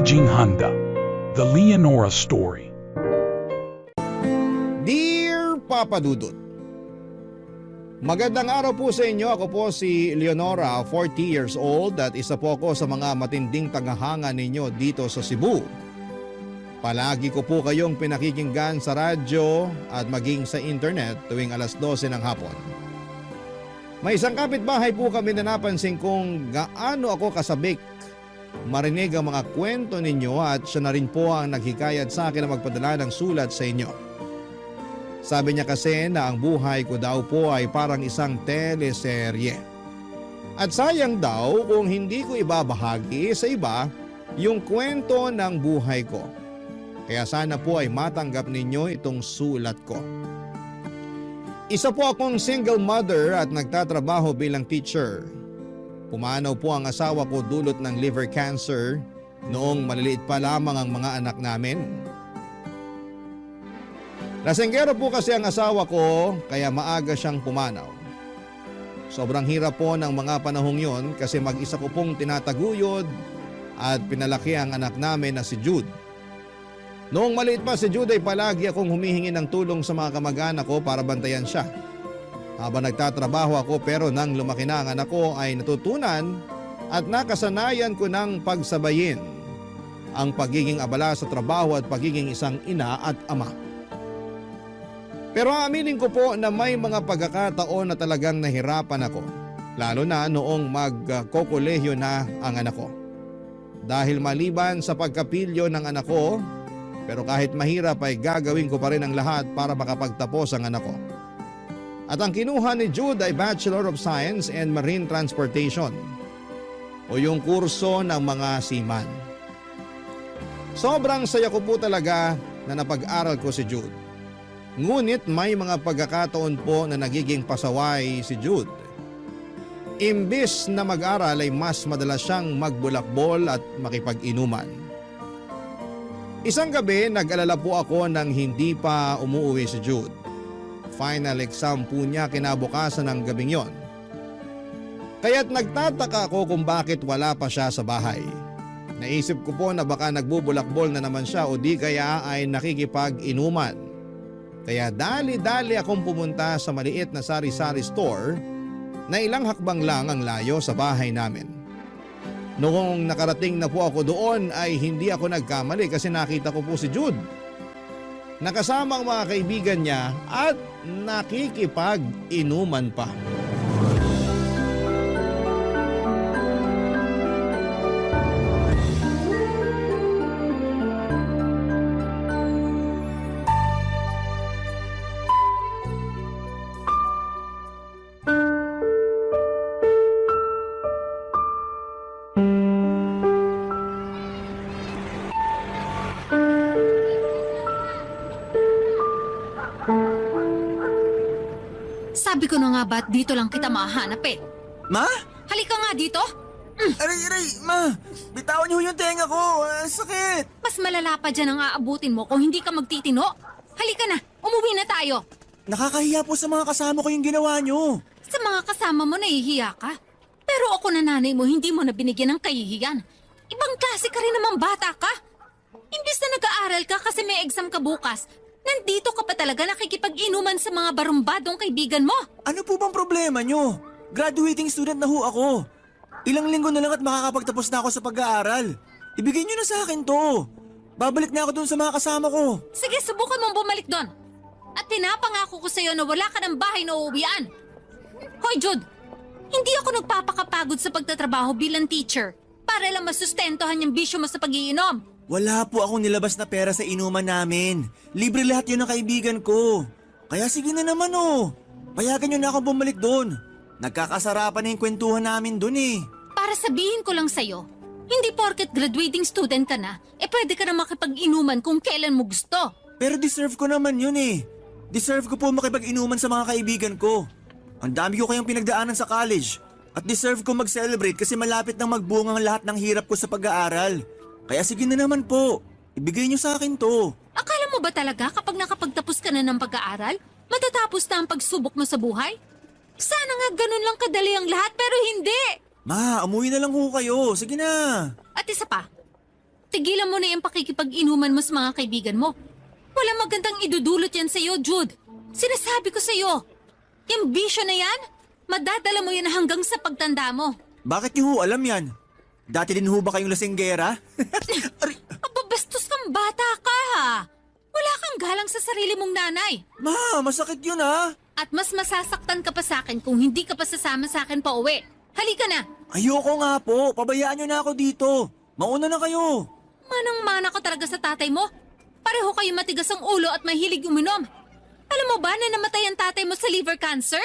Staging Handa, The Leonora Story. Dear Papa Dudut, magandang araw po sa inyo. Ako po si Leonora, 40 years old at isa po ako sa mga matinding tagahanga ninyo dito sa Cebu. Palagi ko po kayong pinakikinggan sa radyo at maging sa internet tuwing alas 12 ng hapon. May isang kapitbahay po kami na napansin kung gaano ako kasabik marinig ang mga kwento ninyo at siya na rin po ang naghikayat sa akin na magpadala ng sulat sa inyo. Sabi niya kasi na ang buhay ko daw po ay parang isang teleserye. At sayang daw kung hindi ko ibabahagi sa iba yung kwento ng buhay ko. Kaya sana po ay matanggap ninyo itong sulat ko. Isa po akong single mother at nagtatrabaho bilang teacher. Pumanaw po ang asawa ko dulot ng liver cancer noong maliliit pa lamang ang mga anak namin. Lasenggero po kasi ang asawa ko kaya maaga siyang pumanaw. Sobrang hirap po ng mga panahong yon kasi mag-isa ko pong tinataguyod at pinalaki ang anak namin na si Jude. Noong maliit pa si Jude ay palagi akong humihingi ng tulong sa mga kamag-anak ko para bantayan siya. Habang nagtatrabaho ako pero nang lumaki na ang anak ko ay natutunan at nakasanayan ko ng pagsabayin ang pagiging abala sa trabaho at pagiging isang ina at ama. Pero aminin ko po na may mga pagkakataon na talagang nahirapan ako, lalo na noong magkokolehyo na ang anak ko. Dahil maliban sa pagkapilyo ng anak ko, pero kahit mahirap ay gagawin ko pa rin ang lahat para makapagtapos ang anak ko. At ang kinuha ni Jude ay Bachelor of Science in Marine Transportation o yung kurso ng mga seaman. Sobrang saya ko po talaga na napag-aral ko si Jude. Ngunit may mga pagkakataon po na nagiging pasaway si Jude. Imbis na mag-aral ay mas madalas siyang magbulakbol at makipag-inuman. Isang gabi nag-alala po ako nang hindi pa umuwi si Jude. Final exam po niya kinabukasan ng gabing yon. Kaya't nagtataka ako kung bakit wala pa siya sa bahay. Naisip ko po na baka nagbubulakbol na naman siya o di kaya ay nakikipag-inuman. Kaya dali-dali akong pumunta sa maliit na sari-sari store na ilang hakbang lang ang layo sa bahay namin. Noong nakarating na po ako doon ay hindi ako nagkamali kasi nakita ko po si Jude. Nakasama ang mga kaibigan niya at nakikipag-inuman pa. Sabi ko na nga ba't dito lang kita mahanap eh. Ma? Halika nga dito. Aray, ma! Bitawan niyo yung tenga ko! Sakit! Mas malala pa dyan ang aabutin mo kung hindi ka magtitino. Halika na, umuwi na tayo. Nakakahiya po sa mga kasama ko yung ginawa niyo. Sa mga kasama mo nahihiya ka. Pero ako na nanay mo, hindi mo na binigyan ng kahihiyan. Ibang klase ka rin naman bata ka. Imbis na nag-aaral ka kasi may exam ka bukas, nandito ka pa talaga nakikipag-inuman sa mga barumbadong kaibigan mo. Ano po bang problema niyo? Graduating student na ho ako. Ilang linggo na lang at makakapagtapos na ako sa pag-aaral. Ibigay niyo na sa akin to. Babalik na ako dun sa mga kasama ko. Sige, subukan mong bumalik doon. At pinapangako ko sa'yo na wala ka ng bahay na uuwian. Hoy Jude, hindi ako nagpapakapagod sa pagtatrabaho bilang teacher para lang masustentohan yung bisyo mo sa pag-iinom. Wala po akong nilabas na pera sa inuman namin. Libre lahat yun ng kaibigan ko. Kaya sige na naman oh. Payagan niyo na akong bumalik doon. Nagkakasarapan na yung kwentuhan namin doon eh. Para sabihin ko lang sa'yo, hindi porket graduating student ka na, pwede ka na makipag-inuman kung kailan mo gusto. Pero deserve ko naman yun eh. Deserve ko po makipag-inuman sa mga kaibigan ko. Ang dami ko kayong pinagdaanan sa college. At deserve ko mag-celebrate kasi malapit nang magbunga ang lahat ng hirap ko sa pag-aaral. Kaya sige na naman po. Ibigay niyo sa akin to. Akala mo ba talaga kapag nakapagtapos ka na ng pag-aaral, matatapos na ang pagsubok mo sa buhay? Sana nga ganun lang kadali ang lahat pero hindi. Ma, umuwi na lang ho kayo. Sige na. At isa pa, Tigilan mo na yung pakikipag-inuman mo sa mga kaibigan mo. Walang magandang idudulot yan sa'yo, Jude. Sinasabi ko sa'yo, yung bisyo na yan, madadala mo yan hanggang sa pagtanda mo. Bakit niyo ho alam yan? Dati din ho ba kayong lasinggera? Aray, Ababastos kang bata ka, ha? Wala kang galang sa sarili mong nanay. ma, masakit yun ha. At mas masasaktan ka pa sa akin kung hindi ka pa sasama sa akin pa uwi. Halika na. Ayoko nga po, pabayaan niyo na ako dito. Mauna na kayo. Manang-mana ka talaga sa tatay mo. Pareho kayo matigas ang ulo at mahilig uminom. Alam mo ba na namatay ang tatay mo sa liver cancer?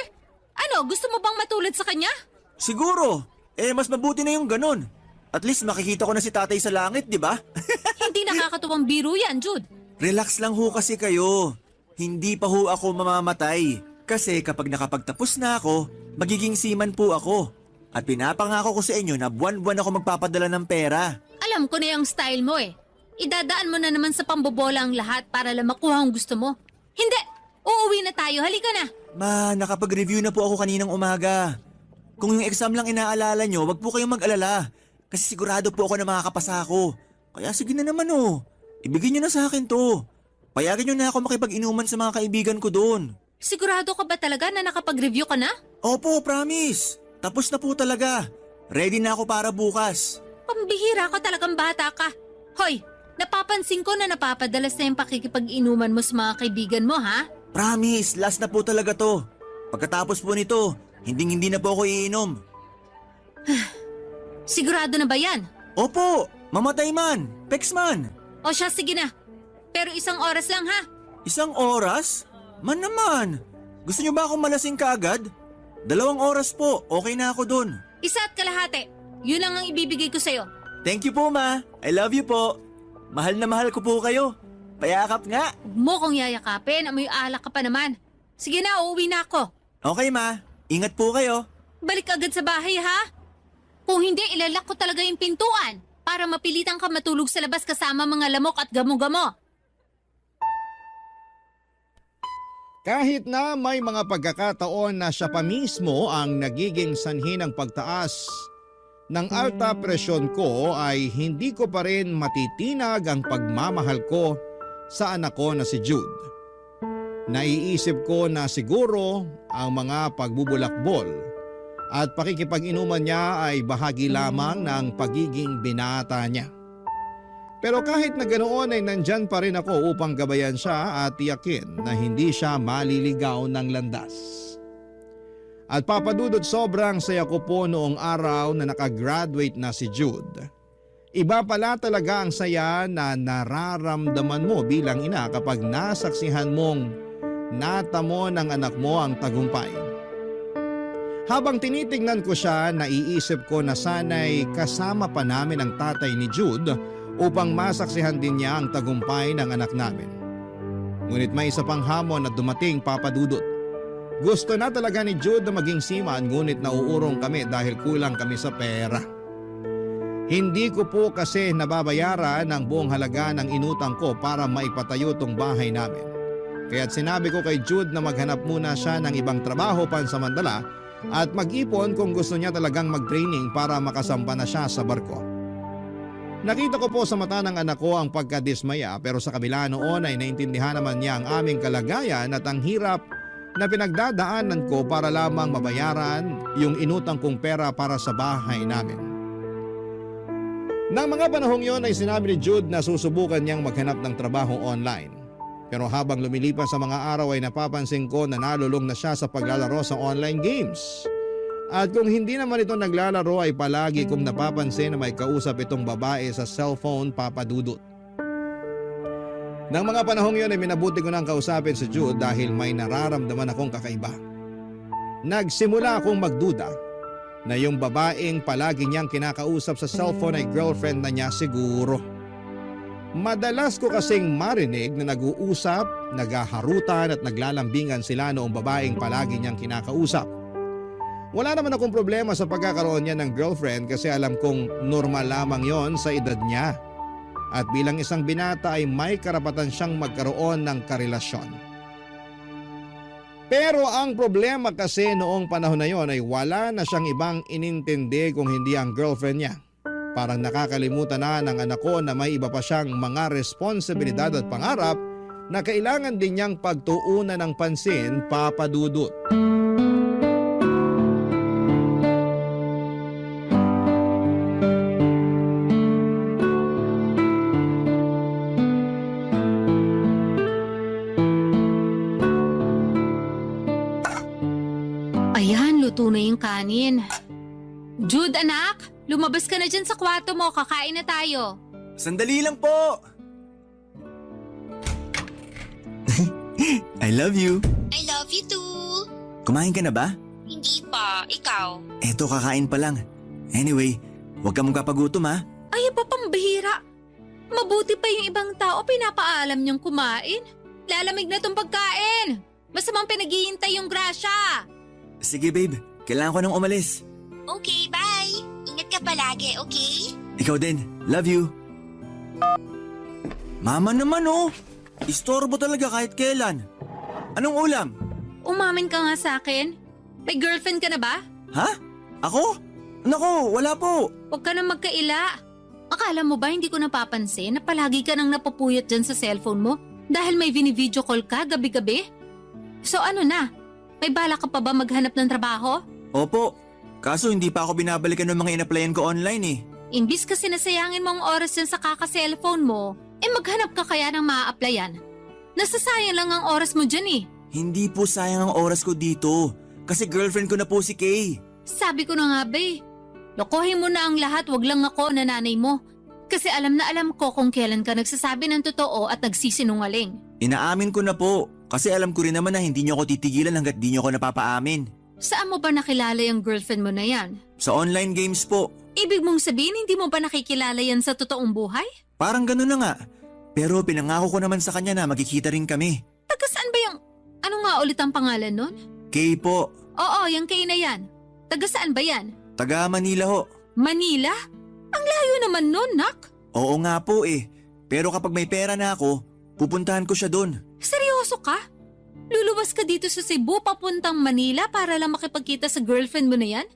Ano, gusto mo bang matulad sa kanya? Siguro, mas mabuti na yung ganun. At least makikita ko na si tatay sa langit, di ba? Hindi nakakatuwang biro yan, Jude. Relax lang ho kasi kayo. Hindi pa ho ako mamamatay. Kasi kapag nakapagtapos na ako, magiging seaman po ako. At pinapangako ko sa inyo na buwan-buwan ako magpapadala ng pera. Alam ko na yung style mo eh. Idadaan mo na naman sa pambobola ang lahat para lang makuha ang gusto mo. Hindi! Uuwi na tayo, halika na! Ma, nakapag-review na po ako kaninang umaga. Kung yung exam lang inaalala nyo, wag po kayong mag-alala. Kasi sigurado po ako na makakapasa ako. Kaya sige na naman oh. Ibigay nyo na sa akin to. Payagan nyo na ako makipag-inuman sa mga kaibigan ko doon. Sigurado ka ba talaga na nakapag-review ka na? Opo, promise. Tapos na po talaga. Ready na ako para bukas. Pambihira ka talagang bata ka. Hoy, napapansin ko na napapadalas na yung pakikipag-inuman mo sa mga kaibigan mo, ha? Promise, last na po talaga to. Pagkatapos po nito, hindi na po ako iinom. Sigurado na ba yan? Opo, mamatay man, pex man. O siya, sige na. Pero isang oras lang, ha? Isang oras? Man naman. Gusto nyo ba akong malasing kaagad? 2 oras po, okay na ako dun. 1 at kalahati. Yun lang ang ibibigay ko sa'yo. Thank you po ma, I love you po. Mahal na mahal ko po kayo. Payakap nga. Huwag mo kong yayakapin, amoy alak ka pa naman. Sige na, uuwi na ako. Okay ma, ingat po kayo. Balik agad sa bahay, ha? Kung hindi, ilalak ko talaga yung pintuan para mapilitan ka matulog sa labas kasama mga lamok at gamo-gamo. Kahit na may mga pagkakataon na siya pa mismo ang nagiging sanhi ng pagtaas ng alta presyon ko ay hindi ko pa rin matitinag ang pagmamahal ko sa anak ko na si Jude. Naiisip ko na siguro ang mga pagbubulakbol at pakikipag-inuman niya ay bahagi lamang ng pagiging binata niya. Pero kahit na ganoon ay nandyan pa rin ako upang gabayan siya at tiyakin na hindi siya maliligaw ng landas. At papadudot, sobrang saya ko po noong araw na nakagraduate na si Jude. Iba pala talaga ang saya na nararamdaman mo bilang ina kapag nasaksihan mong natamo ng anak mo ang tagumpay. Habang tinitingnan ko siya, naiisip ko na sana'y kasama pa namin ang tatay ni Jude upang masaksihan din niya ang tagumpay ng anak namin. Ngunit may isa pang hamon na dumating, papadudot. Gusto na talaga ni Jude na maging seaman, ngunit nauurong kami dahil kulang kami sa pera. Hindi ko po kasi nababayaran ang buong halaga ng inutang ko para maipatayo tong bahay namin. Kaya't sinabi ko kay Jude na maghanap muna siya ng ibang trabaho pansamantala at mag-ipon kung gusto niya talagang mag-training para makasampa na siya sa barko. Nakita ko po sa mata ng anak ko ang pagkadismaya, pero sa kabila noon ay naintindihan naman niya ang aming kalagayan at ang hirap na pinagdadaanan ko para lamang mabayaran yung inutang kong pera para sa bahay namin. Nang mga panahong yon ay sinabi ni Jude na susubukan niyang maghanap ng trabaho online. Pero habang lumilipas sa mga araw ay napapansin ko na nalulong na siya sa paglalaro sa online games. At kung hindi naman ito naglalaro ay palagi kong napapansin na may kausap itong babae sa cellphone, papadudot. Nang mga panahong yun ay minabuti ko nang kausapin si Jude dahil may nararamdaman akong kakaiba. Nagsimula akong magduda na yung babaeng palagi niyang kinakausap sa cellphone ay girlfriend na niya siguro. Madalas ko kasing marinig na nag-uusap, naghaharutan at naglalambingan sila noong babaeng palagi niyang kinakausap. Wala naman akong problema sa pagkakaroon niya ng girlfriend kasi alam kong normal lamang yon sa edad niya. At bilang isang binata ay may karapatan siyang magkaroon ng karelasyon. Pero ang problema kasi noong panahon na yon ay wala na siyang ibang inintindi kung hindi ang girlfriend niya. Parang nakakalimutan na ng anak ko na may iba pa siyang mga responsibilidad at pangarap na kailangan din niyang pagtuunan ng pansin, Papa Dudut. Ayan, luto na yung kanin. Jude, anak, lumabas ka na dyan sa kwarto mo. Kakain na tayo. Sandali lang po! I love you. I love you too. Kumain ka na ba? Hindi pa, ikaw. Eto, kakain pa lang. Anyway, huwag ka mong kapagutom ha. Ay, pa pambihira. Mabuti pa yung ibang tao pinapaalam niyang kumain. Lalamig na tong pagkain. Masamang pinaghihintay yung grasya. Sige babe, kailangan ko nang umalis. Okay, bye. Ingat ka palagi, okay? Ikaw din, love you. Mama naman oh, istorbo talaga kahit kailan. Anong ulam? Umamin ka nga sa akin. May girlfriend ka na ba? Ha? Ako? Nako, wala po. Huwag ka na magkaila. Akala mo ba hindi ko napapansin na palagi ka nang napupuyat dyan sa cellphone mo dahil may vini-video call ka gabi-gabi? So ano na? May bala ka pa ba maghanap ng trabaho? Opo, kaso hindi pa ako binabalikan ng mga in-applyan ko online eh. Imbis kasi nasayangin mo ang oras dyan sa kaka-cellphone mo, maghanap ka kaya ng maa-applyan. Nasasayang lang ang oras mo dyan eh. Hindi po sayang ang oras ko dito. Kasi girlfriend ko na po si Kay. Sabi ko na nga ba eh. Lokohin mo na ang lahat, wag lang ako na nanay mo. Kasi alam na alam ko kung kailan ka nagsasabi ng totoo at nagsisinungaling. Inaamin ko na po. Kasi alam ko rin naman na hindi niyo ako titigilan hanggat di niyo ako napapaamin. Saan mo ba nakilala yung girlfriend mo na yan? Sa online games po. Ibig mong sabihin hindi mo ba nakikilala yan sa totoong buhay? Parang ganun na nga. Pero pinangako ko naman sa kanya na magkikita rin kami. Taga saan ba yung... Ano nga ulit ang pangalan nun? Kay po. Oo, yung Kay na yan. Taga saan ba yan? Taga Manila ho. Manila? Ang layo naman nun, nak. Oo nga po eh. Pero kapag may pera na ako, pupuntahan ko siya doon. Seryoso ka? Luluwas ka dito sa Cebu papuntang Manila para lang makipagkita sa girlfriend mo na yan?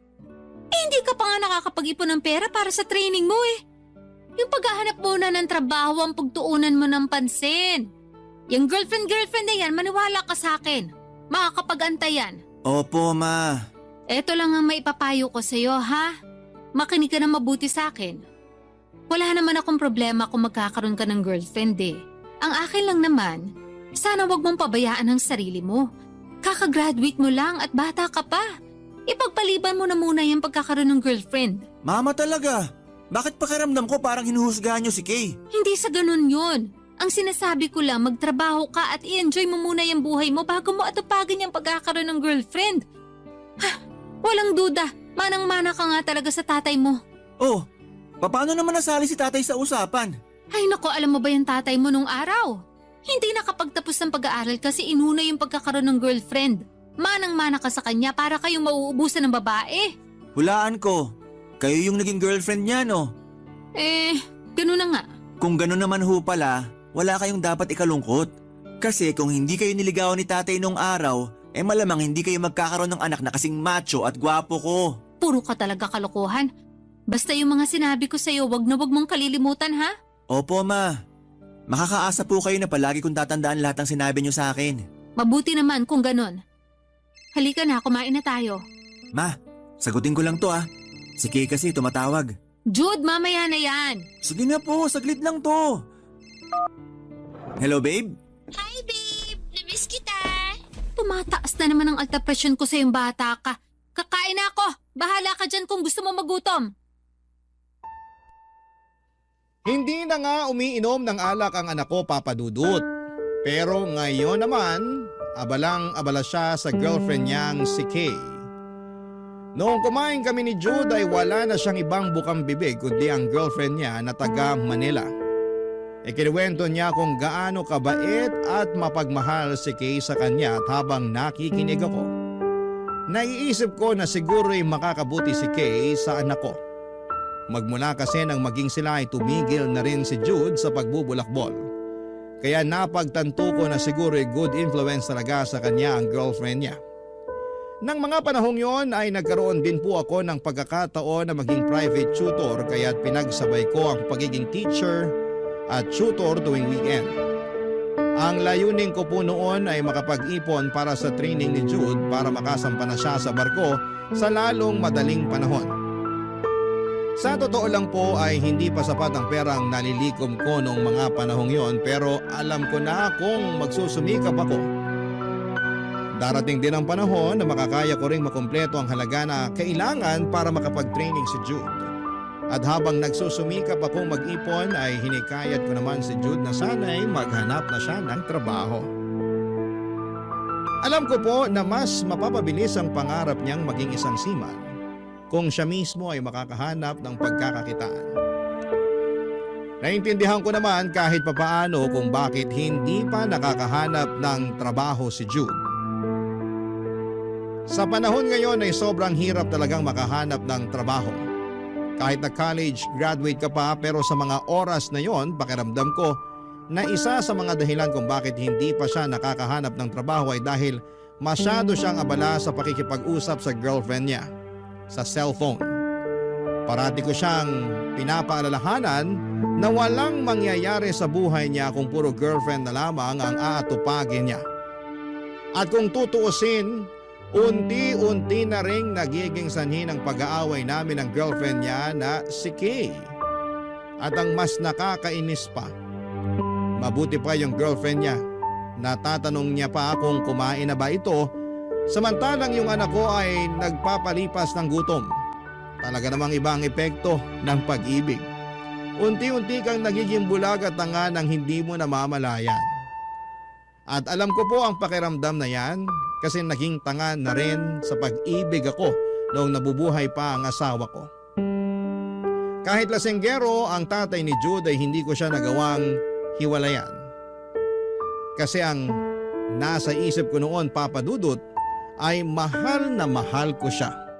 Hindi ka pa nga nakakapag-ipon ng pera para sa training mo eh. Yung paghahanap muna ng trabaho ang pagtuunan mo ng pansin. Yung girlfriend na yan, maniwala ka sa akin. Makakapag-antay yan. Opo, ma. Eto lang ang maipapayo ko sa'yo, ha? Makinig ka na mabuti sa akin. Wala naman akong problema kung magkakaroon ka ng girlfriend eh. Ang akin lang naman, sana wag mong pabayaan ang sarili mo. Kakagraduate mo lang at bata ka pa. Ipagpaliban mo na muna yung pagkakaroon ng girlfriend. Mama talaga. Bakit pakiramdam ko parang hinuhusgahan niyo si Kay? Hindi sa ganun yun. Ang sinasabi ko lang, magtrabaho ka at i-enjoy mo muna yung buhay mo bago mo atupagin yung pagkakaroon ng girlfriend. Walang duda, manang-mana ka nga talaga sa tatay mo. Oh, paano naman nasali si tatay sa usapan? Ay nako, alam mo ba yung tatay mo nung araw? Hindi nakapagtapos ng pag-aaral kasi inuna yung pagkakaroon ng girlfriend. Manang-mana ka sa kanya para kayong mauubusan ng babae. Hulaan ko. Kayo yung naging girlfriend niya, no? Ganun na nga. Kung ganun naman ho pala, wala kayong dapat ikalungkot. Kasi kung hindi kayo niligawan ni tatay nung araw, malamang hindi kayo magkakaroon ng anak na kasing macho at gwapo ko. Puro ka talaga kalokohan. Basta yung mga sinabi ko sa'yo, wag na wag mong kalilimutan ha? Opo, ma. Makakaasa po kayo na palagi kong tatandaan lahat ng sinabi niyo sa akin. Mabuti naman kung ganun. Halika na, kumain na tayo. Ma, sagutin ko lang to ah. Si Kay kasi tumatawag. Jude, mamaya na yan. Sige na po, saglit lang to. Hello, babe? Hi, babe. Namiss kita. Tumataas na naman ang alta presyon ko sa yung bata ka. Kakain na ako. Bahala ka dyan kung gusto mo magutom. Hindi na nga umiinom ng alak ang anak ko, Papa Dudut. Pero ngayon naman, abalang-abala siya sa girlfriend niyang si Kay. Noong kumain kami ni Jude ay wala na siyang ibang bukang bibig kundi ang girlfriend niya na taga Manila. Ikinuwento niya kung gaano kabait at mapagmahal si Kay sa kanya at habang nakikinig ako, naiisip ko na siguro'y makakabuti si Kay sa anak ko. Magmula kasi nang maging sila ay tumigil na rin si Jude sa pagbubulakbol. Kaya napagtanto ko na siguro'y good influence talaga sa kanya ang girlfriend niya. Nang mga panahong yon ay nagkaroon din po ako ng pagkakataon na maging private tutor kaya't pinagsabay ko ang pagiging teacher at tutor tuwing weekend. Ang layunin ko po noon ay makapag-ipon para sa training ni Jude para makasampa na siya sa barko sa lalong madaling panahon. Sa totoo lang po ay hindi pa sapat ang perang nalilikom ko noong mga panahong yon pero alam ko na kung magsusumikap ako. Darating din ang panahon na makakaya ko ring makumpleto ang halaga na kailangan para makapag-training si Jude. At habang nagsusumikap akong mag-ipon ay hinikayat ko naman si Jude na sana'y maghanap na siya ng trabaho. Alam ko po na mas mapapabilis ang pangarap niyang maging isang seaman kung siya mismo ay makakahanap ng pagkakakitaan. Naintindihan ko naman kahit papaano kung bakit hindi pa nakakahanap ng trabaho si Jude. Sa panahon ngayon ay sobrang hirap talagang makahanap ng trabaho. Kahit na college graduate ka pa pero sa mga oras na yon, pakiramdam ko na isa sa mga dahilan kung bakit hindi pa siya nakakahanap ng trabaho ay dahil masyado siyang abala sa pakikipag-usap sa girlfriend niya sa cellphone. Parati ko siyang pinapaalalahanan na walang mangyayari sa buhay niya kung puro girlfriend na lamang ang aatupagin niya. At kung tutuusin, unti-unti na ring nagiging sanhi ng pag-aaway namin ng girlfriend niya na si Kay. At ang mas nakakainis pa, mabuti pa yung girlfriend niya. Natatanong niya pa kung kumain na ba ito, samantalang yung anak ko ay nagpapalipas ng gutom. Talaga namang ibang epekto ng pag-ibig. Unti-unti kang nagiging bulag at tanga nang hindi mo namamalayan. At alam ko po ang pakiramdam na yan kasi naging tanga na rin sa pag-ibig ako noong nabubuhay pa ang asawa ko. Kahit lasenggero ang tatay ni Jude ay hindi ko siya nagawang hiwalayan. Kasi ang nasa isip ko noon, Papa Dudut, ay mahal na mahal ko siya.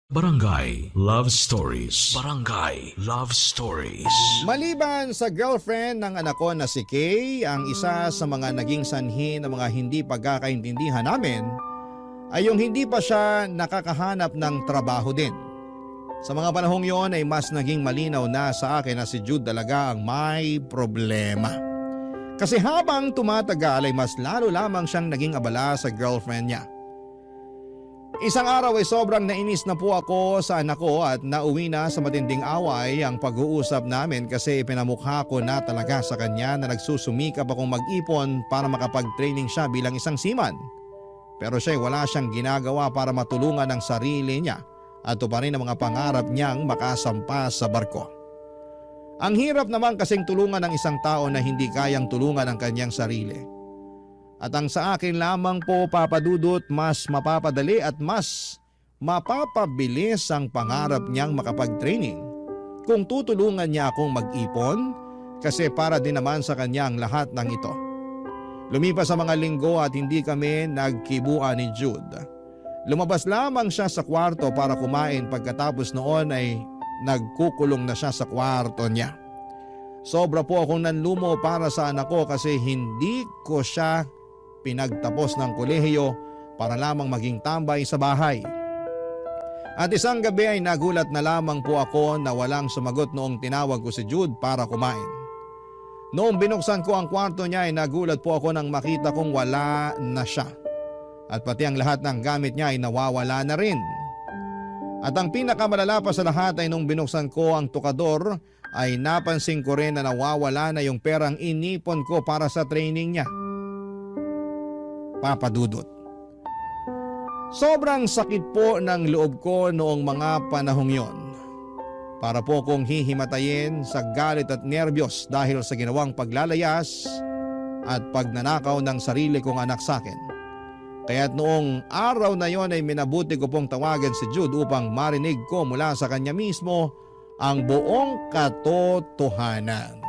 Barangay Love Stories. Barangay Love Stories. Maliban sa girlfriend ng anak ko na si Kay, ang isa sa mga naging sanhi ng mga hindi pagkakaintindihan namin ay yung hindi pa siya nakakahanap ng trabaho din. Sa mga panahong yon ay mas naging malinaw na sa akin na si Jude talaga ang may problema. Kasi habang tumatagal ay mas lalo lamang siyang naging abala sa girlfriend niya. Isang araw ay sobrang nainis na po ako sa anak ko at nauwi na sa matinding away ang pag-uusap namin kasi ipinamukha ko na talaga sa kanya na nagsusumikap akong mag-ipon para makapag-training siya bilang isang seaman. Pero siya ay wala siyang ginagawa para matulungan ang sarili niya at tuparin ang mga pangarap niyang makasampa sa barko. Ang hirap naman kasing tulungan ng isang tao na hindi kayang tulungan ang kanyang sarili. At ang sa akin lamang po, Papa Dudut, mas mapapadali at mas mapapabilis ang pangarap niyang makapag-training kung tutulungan niya akong mag-ipon kasi para din naman sa kanya ang lahat ng ito. Lumipas sa mga linggo at hindi kami nagkibuan ni Jude. Lumabas lamang siya sa kwarto para kumain pagkatapos noon ay nagkukulong na siya sa kwarto niya. Sobra po akong nanlumo para sa anak ko kasi hindi ko siya pinagtapos ng kolehiyo para lamang maging tambay sa bahay. At isang gabi ay nagulat na lamang po ako na walang sumagot noong tinawag ko si Jude para kumain. Noong binuksan ko ang kwarto niya ay nagulat po ako nang makita kong wala na siya. At pati ang lahat ng gamit niya ay nawawala na rin. At ang pinakamalala pa sa lahat ay nung binuksan ko ang tukador ay napansin ko rin na nawawala na yung perang inipon ko para sa training niya. Papa Dudut. Sobrang sakit po ng loob ko noong mga panahong yon. Para po kong hihimatayin sa galit at nerbiyos dahil sa ginawang paglalayas at pagnanakaw ng sarili kong anak sa akin. Kaya't noong araw na yon ay minabuti ko pong tawagan si Jude upang marinig ko mula sa kanya mismo ang buong katotohanan.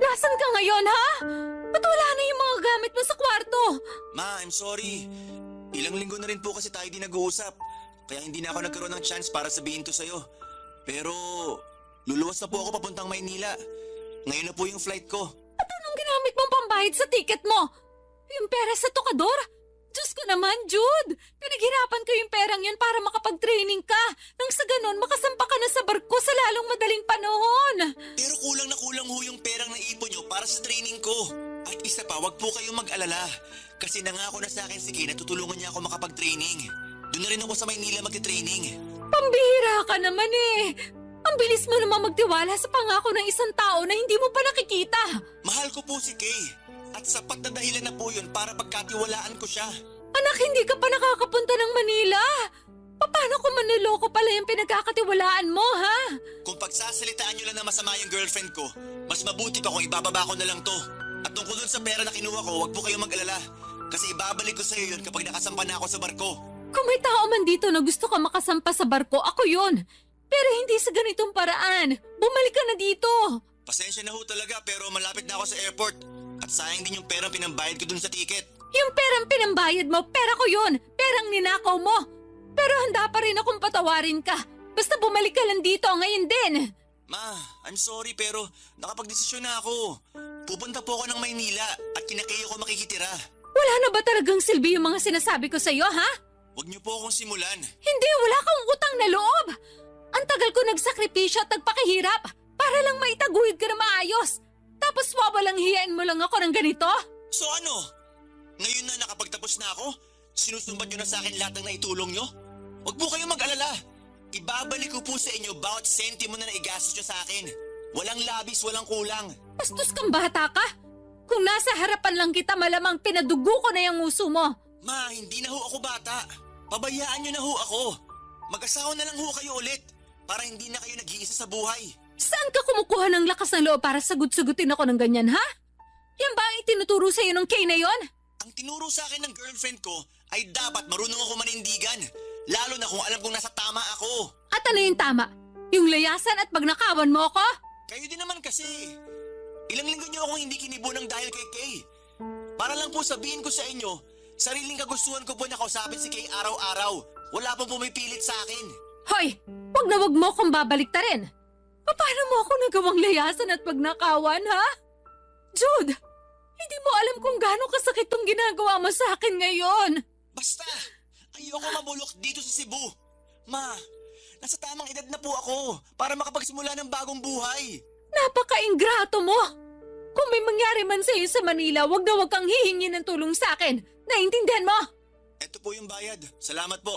Nasaan ka ngayon, ha? Ba't wala na yung mga gamit mo sa kwarto? Ma, I'm sorry. Ilang linggo na rin po kasi tayo di nag-uusap. Kaya hindi na ako nagkaroon ng chance para sabihin to sa'yo. Pero luluwas na po ako papuntang Maynila. Ngayon na po yung flight ko. At anong ginamit mong pambayad sa ticket mo? Yung pera sa tokador? Diyos ko naman, Jude! Pinaghirapan ko yung perang yun para makapag-training ka. Nang sa ganun, makasampa ka na sa barko sa lalong madaling panahon. Pero kulang na kulang ho yung perang naipon nyo para sa training ko. At isa pa, wag po kayong mag-alala. Kasi nangako na sa akin si Kay na tutulungan niya ako makapag-training. Doon na rin ako sa Maynila magti-training. Pambihira ka naman eh. Ang bilis mo naman magtiwala sa pangako ng isang tao na hindi mo pa nakikita. Mahal ko po si Kay. At sapat na dahilan na po yun para pagkatiwalaan ko siya. Anak, hindi ka pa nakakapunta ng Manila. Paano kung manloloko pala yung pinagkakatiwalaan mo, ha? Kung pagsasalitaan nyo lang na masama yung girlfriend ko, mas mabuti pa kung ibababa ko na lang to. At tungkol dun sa pera na kinuha ko, wag po kayong mag-alala. Kasi ibabalik ko sa'yo yun kapag nakasampa na ako sa barko. Kung may tao man dito na gusto ka makasampa sa barko, ako yun. Pero hindi sa ganitong paraan. Bumalik ka na dito. Pasensya na ho talaga pero malapit na ako sa airport. At sayang din yung perang pinambayad ko dun sa ticket. Yung perang pinambayad mo, pera ko yun. Perang ninakaw mo. Pero handa pa rin akong patawarin ka. Basta bumalik ka lang dito ngayon din. Ma, I'm sorry pero nakapagdesisyon na ako. Pupunta po ako ng Maynila at kinakayo ko makikitira. Wala na ba talagang silbi yung mga sinasabi ko sa'yo, ha? Huwag niyo po akong simulan. Hindi, wala kang utang na loob. Ang tagal ko nagsakripisyo at nagpakahirap para lang maitaguyod ka na maayos. Tapos wawalang hiyain mo lang ako ng ganito? So ano? Ngayon na nakapagtapos na ako? Sinusumbat niyo na sa akin lahat ng naitulong niyo? Huwag po kayong mag-alala. Ibabalik ko po sa inyo bawat sentimo na naigastos niyo sa akin. Walang labis, walang kulang. Bastos kang bata ka? Kung nasa harapan lang kita, malamang pinadugo ko na yung uso mo. Ma, hindi na ho ako bata. Pabayaan niyo na ho ako. Mag-asawa na lang ho kayo ulit para hindi na kayo nag-iisa sa buhay. Saan ka kumukuha ng lakas ng loob para sagot-sagutin ako ng ganyan, ha? Yan ba ang itinuturo sa'yo ng Kay na yon? Ang tinuro sa akin ng girlfriend ko ay dapat marunong ako manindigan. Lalo na kung alam kong nasa tama ako. At ano yung tama? Yung layasan at pagnakawan mo ako? Kayo din naman kasi. Ilang linggo niyo akong hindi kinibunang dahil kay Kay. Para lang po sabihin ko sa inyo, sariling kagustuhan ko po na kausapin si Kay araw-araw. Wala pong pumipilit sa akin. Hoy, wag na wag mo akong babalik ta rin. Paano mo ako nagawang layasan at pagnakawan, ha? Jude, hindi mo alam kung gaano kasakit tong ginagawa mo sa akin ngayon. Basta, ayoko mabulok dito sa Cebu. Ma, nasa tamang edad na po ako para makapagsimula ng bagong buhay. Napaka-ingrato mo. Kung may mangyari man sa'yo sa Manila, wag na wag kang hihingi ng tulong sa akin. Naintindihan mo? Ito po yung bayad. Salamat po.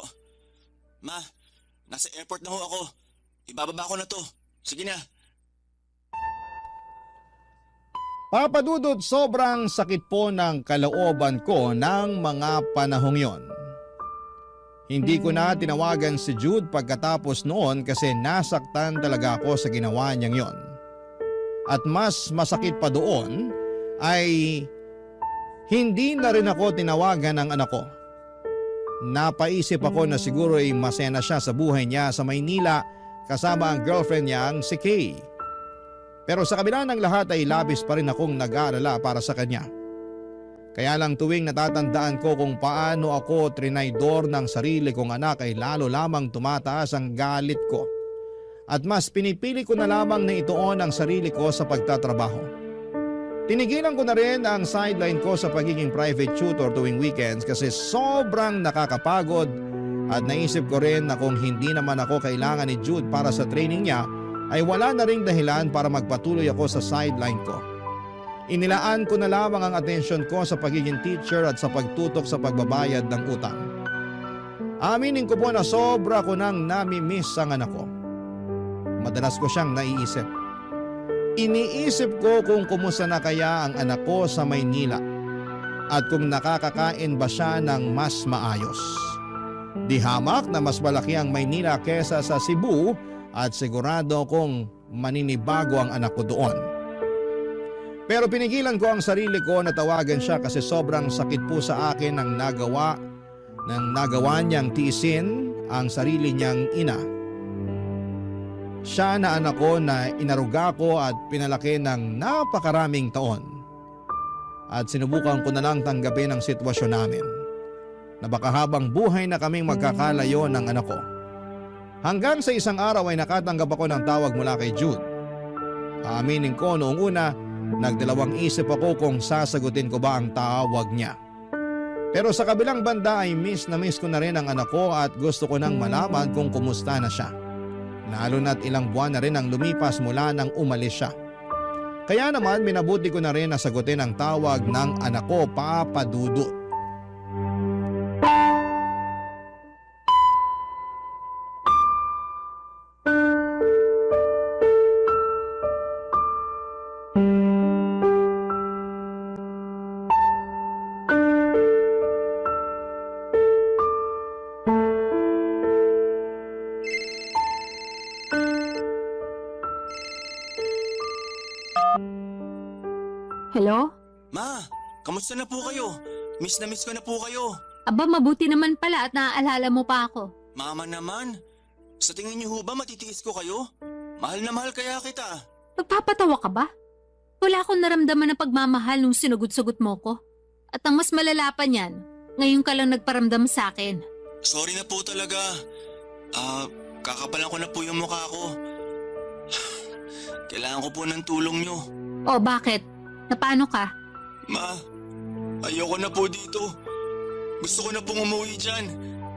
Ma, nasa airport na ho ako. Ibababa ko na to. Sige na. Papadudod, sobrang sakit po ng kalooban ko ng mga panahong yon. Hindi ko na tinawagan si Jude pagkatapos noon kasi nasaktan talaga ako sa ginawa niyang yon. At mas masakit pa doon ay hindi na rin ako tinawagan ng anak ko. Napaisip ako na siguro ay masaya na siya sa buhay niya sa Maynila kasama ang girlfriend niyang si Kay. Pero sa kabila ng lahat ay labis pa rin akong nag-aalala para sa kanya. Kaya lang tuwing natatandaan ko kung paano ako trinaydor ng sarili kong anak ay lalo lamang tumataas ang galit ko. At mas pinipili ko na lamang na ituon ang sarili ko sa pagtatrabaho. Tinigilan ko na rin ang sideline ko sa pagiging private tutor tuwing weekends kasi sobrang nakakapagod. At naisip ko rin na kung hindi naman ako kailangan ni Jude para sa training niya, ay wala na ring dahilan para magpatuloy ako sa sideline ko. Inilaan ko na lamang ang atensyon ko sa pagiging teacher at sa pagtutok sa pagbabayad ng utang. Aminin ko po na sobra ko nang nami-miss ang anak ko. Madalas ko siyang naiisip. Iniisip ko kung kumusta na kaya ang anak ko sa Maynila at kung nakakakain ba siya ng mas maayos. Di hamak na mas malaki ang Maynila kesa sa Cebu at sigurado kong maninibago ang anak ko doon. Pero pinigilan ko ang sarili ko na tawagan siya kasi sobrang sakit po sa akin ang nagawa niyang tiisin ang sarili niyang ina. Siya na anak ko na inaruga ko at pinalaki ng napakaraming taon. at sinubukan ko na lang tanggapin ang sitwasyon namin. Na baka habang buhay na kaming magkakalayo ng anak ko. Hanggang sa isang araw ay nakatanggap ako ng tawag mula kay Jude. Aaminin ko noong una, nagdalawang isip ako kung sasagutin ko ba ang tawag niya. Pero sa kabilang banda ay miss na miss ko na rin ang anak ko at gusto ko nang malaman kung kumusta na siya. Lalo na't ilang buwan na rin ang lumipas mula nang umalis siya. Kaya naman minabuti ko na rin na sagutin ang tawag ng anak ko, Papa Dudut. Hello? Ma, kamusta na po kayo? Miss na miss ko na po kayo. Aba, mabuti naman pala at naaalala mo pa ako. Mama naman, sa tingin niyo ho ba matitiis ko kayo? Mahal na mahal kaya kita. Nagpapatawa ka ba? Wala akong naramdaman ng pagmamahal nung sinugod-sugot mo ko. At ang mas malala pa niyan, ngayon ka lang nagparamdam sa akin. Sorry na po talaga. Kakapalan ko na po yung mukha ko. Kailangan ko po ng tulong niyo. O bakit? Napano ka? Ma, ayoko na po dito. Gusto ko na pong umuwi dyan.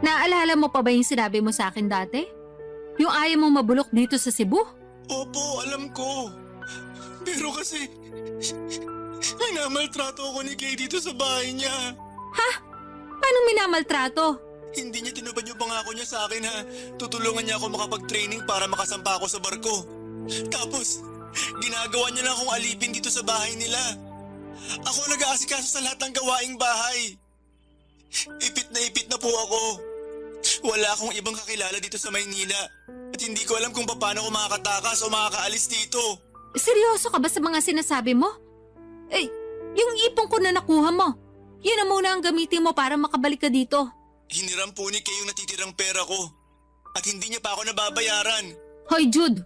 Naaalala mo pa ba yung sinabi mo sa akin dati? Yung ayaw mong mabulok dito sa Cebu? Opo, alam ko. Pero kasi, minamaltrato ako ni Kay dito sa bahay niya. Paano minamaltrato? Hindi niya tinupad yung pangako niya sa akin ha. Tutulungan niya ako makapag-training para makasampa ako sa barko. Tapos, ginagawa niya lang akong alipin dito sa bahay nila. Ako nag-aasikaso sa lahat ng gawaing bahay. Ipit na po ako. Wala akong ibang kakilala dito sa Maynila. At hindi ko alam kung paano ako makakatakas o makakaalis dito. Seryoso ka ba sa mga sinasabi mo? Eh, yung ipon ko na nakuha mo. Yun na muna ang gamitin mo para makabalik ka dito. Hiniram po ni Kay yung natitirang pera ko. At hindi niya pa ako nababayaran. Hoy Jude,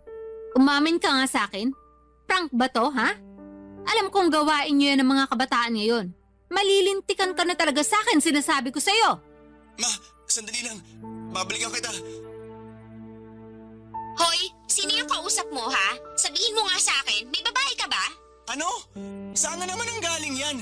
umamin ka nga sa akin. Prank ba to, ha? Alam kong gawain niyo yan ng mga kabataan ngayon. Malilintikan ka na talaga sa akin, sinasabi ko sa'yo. Ma, sandali lang. Babalikan kita. Hoy, sino yung kausap mo ha? Sabihin mo nga sa akin, may babae ka ba? Ano? Saan na naman ang galing yan?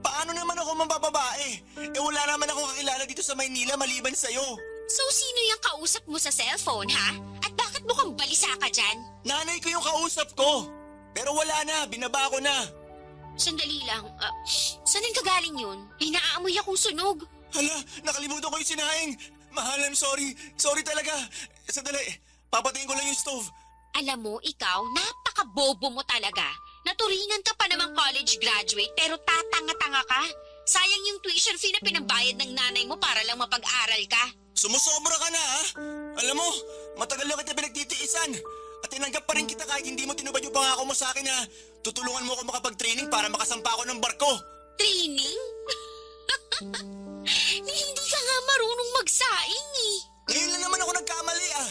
Paano naman ako mabababae? Wala naman ako kakilala dito sa Maynila maliban sa'yo. So sino yung kausap mo sa cellphone ha? At bakit mukhang balisa ka dyan? Nanay ko yung kausap ko. Pero wala na, binaba ko na. Sandali lang, saan ang kagaling yun? Ay naaamoy akong sunog. Hala, nakalimutan ko yung sinahing. Mahal, I'm sorry. Sorry talaga. Sandali, papatayin ko lang yung stove. Alam mo, ikaw, napaka-bobo mo talaga. Naturingan ka pa namang college graduate pero tatanga-tanga ka. Sayang yung tuition fee na pinabayad ng nanay mo para lang mapag-aral ka. Sumusobra ka na, ha? Alam mo, matagal na kita pinagtitiisan. At tinanggap pa rin kita kahit hindi mo tinubad yung pangako mo sa akin na tutulungan mo ako makapag-training para makasampa ako ng barko. Training? Hindi ka nga marunong magsaing eh. Ngayon lang naman ako nagkamali, ah.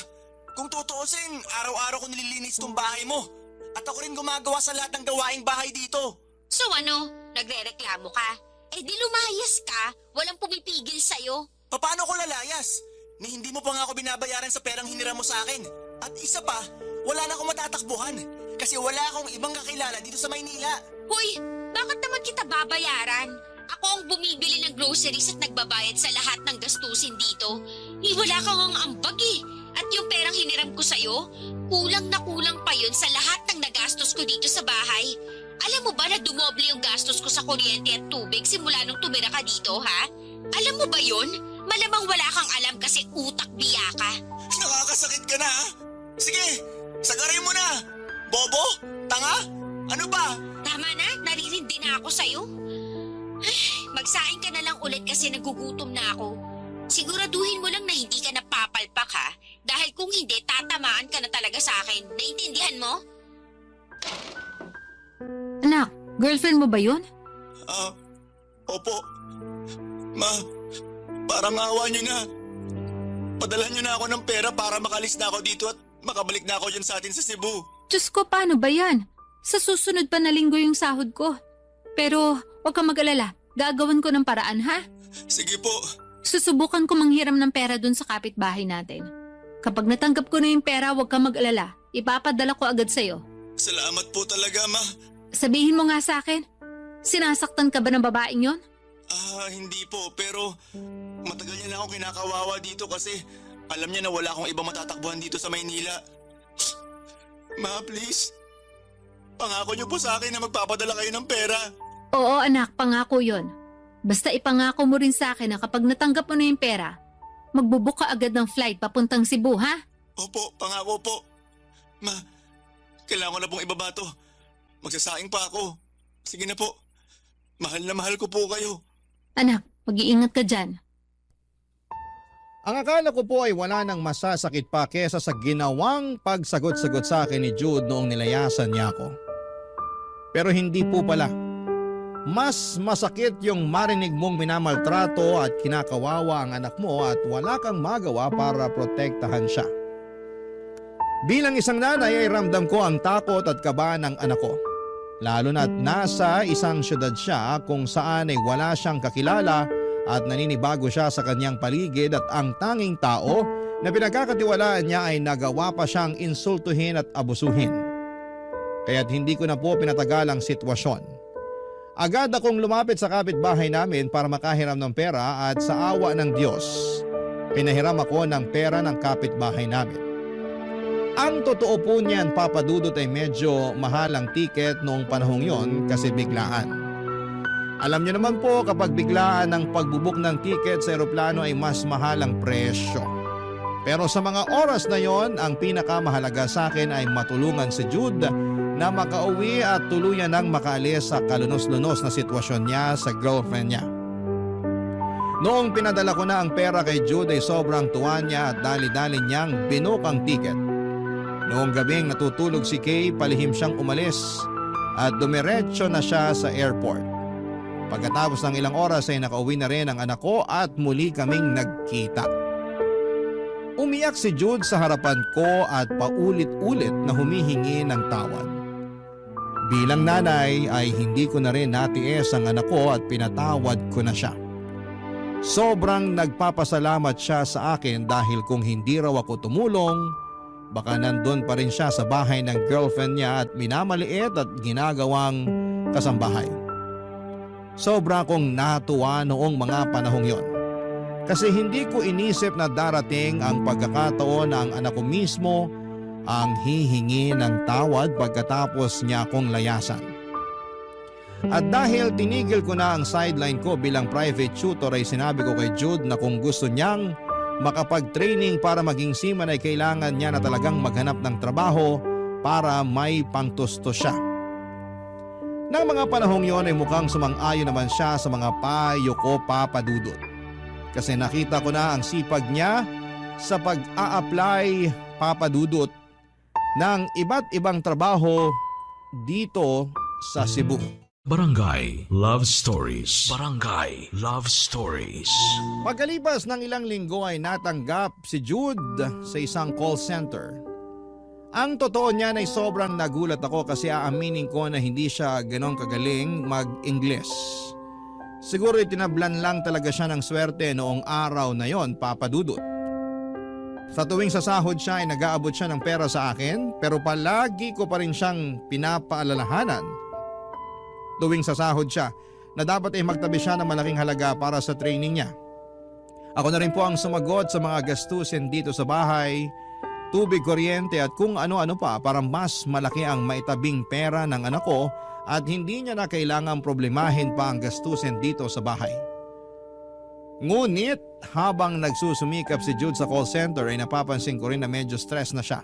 Kung tutuusin, araw-araw ko nililinis tong bahay mo. At ako rin gumagawa sa lahat ng gawaing bahay dito. So ano, nagre-reklamo ka? Eh di lumayas ka, walang pumipigil sa'yo. Paano ko lalayas? Ni hindi mo pa nga ako binabayaran sa perang hiniram mo sa akin. At isa pa, wala na akong matatakbuhan. Kasi wala akong ibang kakilala dito sa Maynila. Hoy, bakit naman kita babayaran? Ako ang bumibili ng groceries at nagbabayad sa lahat ng gastusin dito. Wala kang ang ambag eh. At yung perang hiniram ko sa'yo, kulang na kulang pa yun sa lahat ng nagastos ko dito sa bahay. Alam mo ba na dumoble yung gastos ko sa kuryente at tubig simula nung tumira ka dito, ha? Alam mo ba yun? Malamang wala kang alam kasi utak biya ka. Nakakasakit ka na, ha? Sige, sagarin mo na. Bobo? Tanga? Ano ba? Tama na, naririndi na ako sa'yo. Ay, magsaing ka na lang ulit kasi nagugutom na ako. Siguraduhin mo lang na hindi ka napapalpak ha. Dahil kung hindi, tatamaan ka na talaga sa akin. Naintindihan mo? Anak, girlfriend mo ba yun? Opo. Ma, parang awa niyo na. Padala niyo na ako ng pera para makalis na ako dito at makabalik na ako dyan sa atin sa Cebu. Diyos ko, paano ba yan? Sa susunod pa na linggo yung sahod ko. Pero huwag kang mag-alala. Gagawan ko ng paraan, ha? Sige po. Susubukan ko manghiram ng pera dun sa kapitbahay natin. Kapag natanggap ko na yung pera, huwag kang mag-alala. Ipapadala ko agad sa'yo. Salamat po talaga, ma. Sabihin mo nga sa akin, sinasaktan ka ba ng babaeng yon? Hindi po, pero matagal niya na akong kinakawawa dito kasi alam niya na wala akong ibang matatakbuhan dito sa Maynila. Ma, please. Pangako niyo po sa akin na magpapadala kayo ng pera. Oo anak, pangako yon. Basta ipangako mo rin sa akin na kapag natanggap mo na yung pera, magbubook ka agad ng flight papuntang Cebu, ha? Opo, pangako po. Ma, kailangan ko na pong ibaba to. Magsasaing pa ako. Sige na po. Mahal na mahal ko po kayo. Anak, mag-iingat ka dyan. Ang akala ko po ay wala nang masasakit pa kesa sa ginawang pagsagot-sagot sa akin ni Jude noong nilayasan niya ako. Pero hindi po pala. Mas masakit yung marinig mong minamaltrato at kinakawawa ang anak mo at wala kang magawa para protektahan siya. Bilang isang nanay ay ramdam ko ang takot at kaba ng anak ko. Lalo na't nasa isang syudad siya kung saan ay wala siyang kakilala at naninibago siya sa kanyang paligid at ang tanging tao na pinagkakatiwalaan niya ay nagawa pa siyang insultuhin at abusuhin. Kaya't hindi ko na po pinatagal ang sitwasyon. Agad akong lumapit sa kapitbahay namin para makahiram ng pera at sa awa ng Diyos, pinahiram ako ng pera ng kapitbahay namin. Ang totoo po niyan, Papa Dudut, ay medyo mahal ang tiket noong panahong yon kasi biglaan. Alam niyo naman po kapag biglaan ang pagbubuk ng tiket sa eroplano ay mas mahal ang presyo. Pero sa mga oras na yon, ang pinakamahalaga sa akin ay matulungan si Jude na makauwi at tuluyan nang makaalis sa kalunos-lunos na sitwasyon niya sa girlfriend niya. Noong pinadala ko na ang pera kay Jude ay sobrang tuwa niya at dali-dali niyang binook ang tiket. Noong gabing natutulog si Kay, palihim siyang umalis at dumiretso na siya sa airport. Pagkatapos ng ilang oras ay nakauwi na rin ang anak ko at muli kaming nagkita. Umiyak si Jude sa harapan ko at paulit-ulit na humihingi ng tawad. Bilang nanay ay hindi ko na rin natiis ang anak ko at pinatawad ko na siya. Sobrang nagpapasalamat siya sa akin dahil kung hindi raw ako tumulong, baka nandun pa rin siya sa bahay ng girlfriend niya at minamaliit at ginagawang kasambahay. Sobra akong natuwa noong mga panahong yon. Kasi hindi ko inisip na darating ang pagkakataon na ang anak ko mismo ang hihingi ng tawad pagkatapos niya akong layasan. At dahil tinigil ko na ang sideline ko bilang private tutor ay sinabi ko kay Jude na kung gusto niyang makapag-training para maging seaman ay kailangan niya na talagang maghanap ng trabaho para may pangtusto siya. Nang mga panahong yon ay mukhang sumang-ayon naman siya sa mga payo ko, Papa Dudut. Kasi nakita ko na ang sipag niya sa pag-a-apply, Papa Dudut, ng iba't ibang trabaho dito sa Cebu. Barangay Love Stories. Barangay Love Stories. Pagkalipas ng ilang linggo ay natanggap si Jude sa isang call center. Ang totoo niyan ay sobrang nagulat ako kasi aaminin ko na hindi siya ganon kagaling mag-Ingles. Siguro itinablan lang talaga siya ng swerte noong araw na yon, Papa Dudut. Sa tuwing sasahod siya ay nag-aabot siya ng pera sa akin pero palagi ko pa rin siyang pinapaalalahanan tuwing sasahod siya na dapat ay magtabi siya ng malaking halaga para sa training niya. Ako na rin po ang sumagot sa mga gastusin dito sa bahay, tubig, kuryente at kung ano-ano pa para mas malaki ang maitabing pera ng anak ko at hindi niya na kailangang problemahin pa ang gastusin dito sa bahay. Ngunit habang nagsusumikap si Jude sa call center ay napapansin ko rin na medyo stress na siya.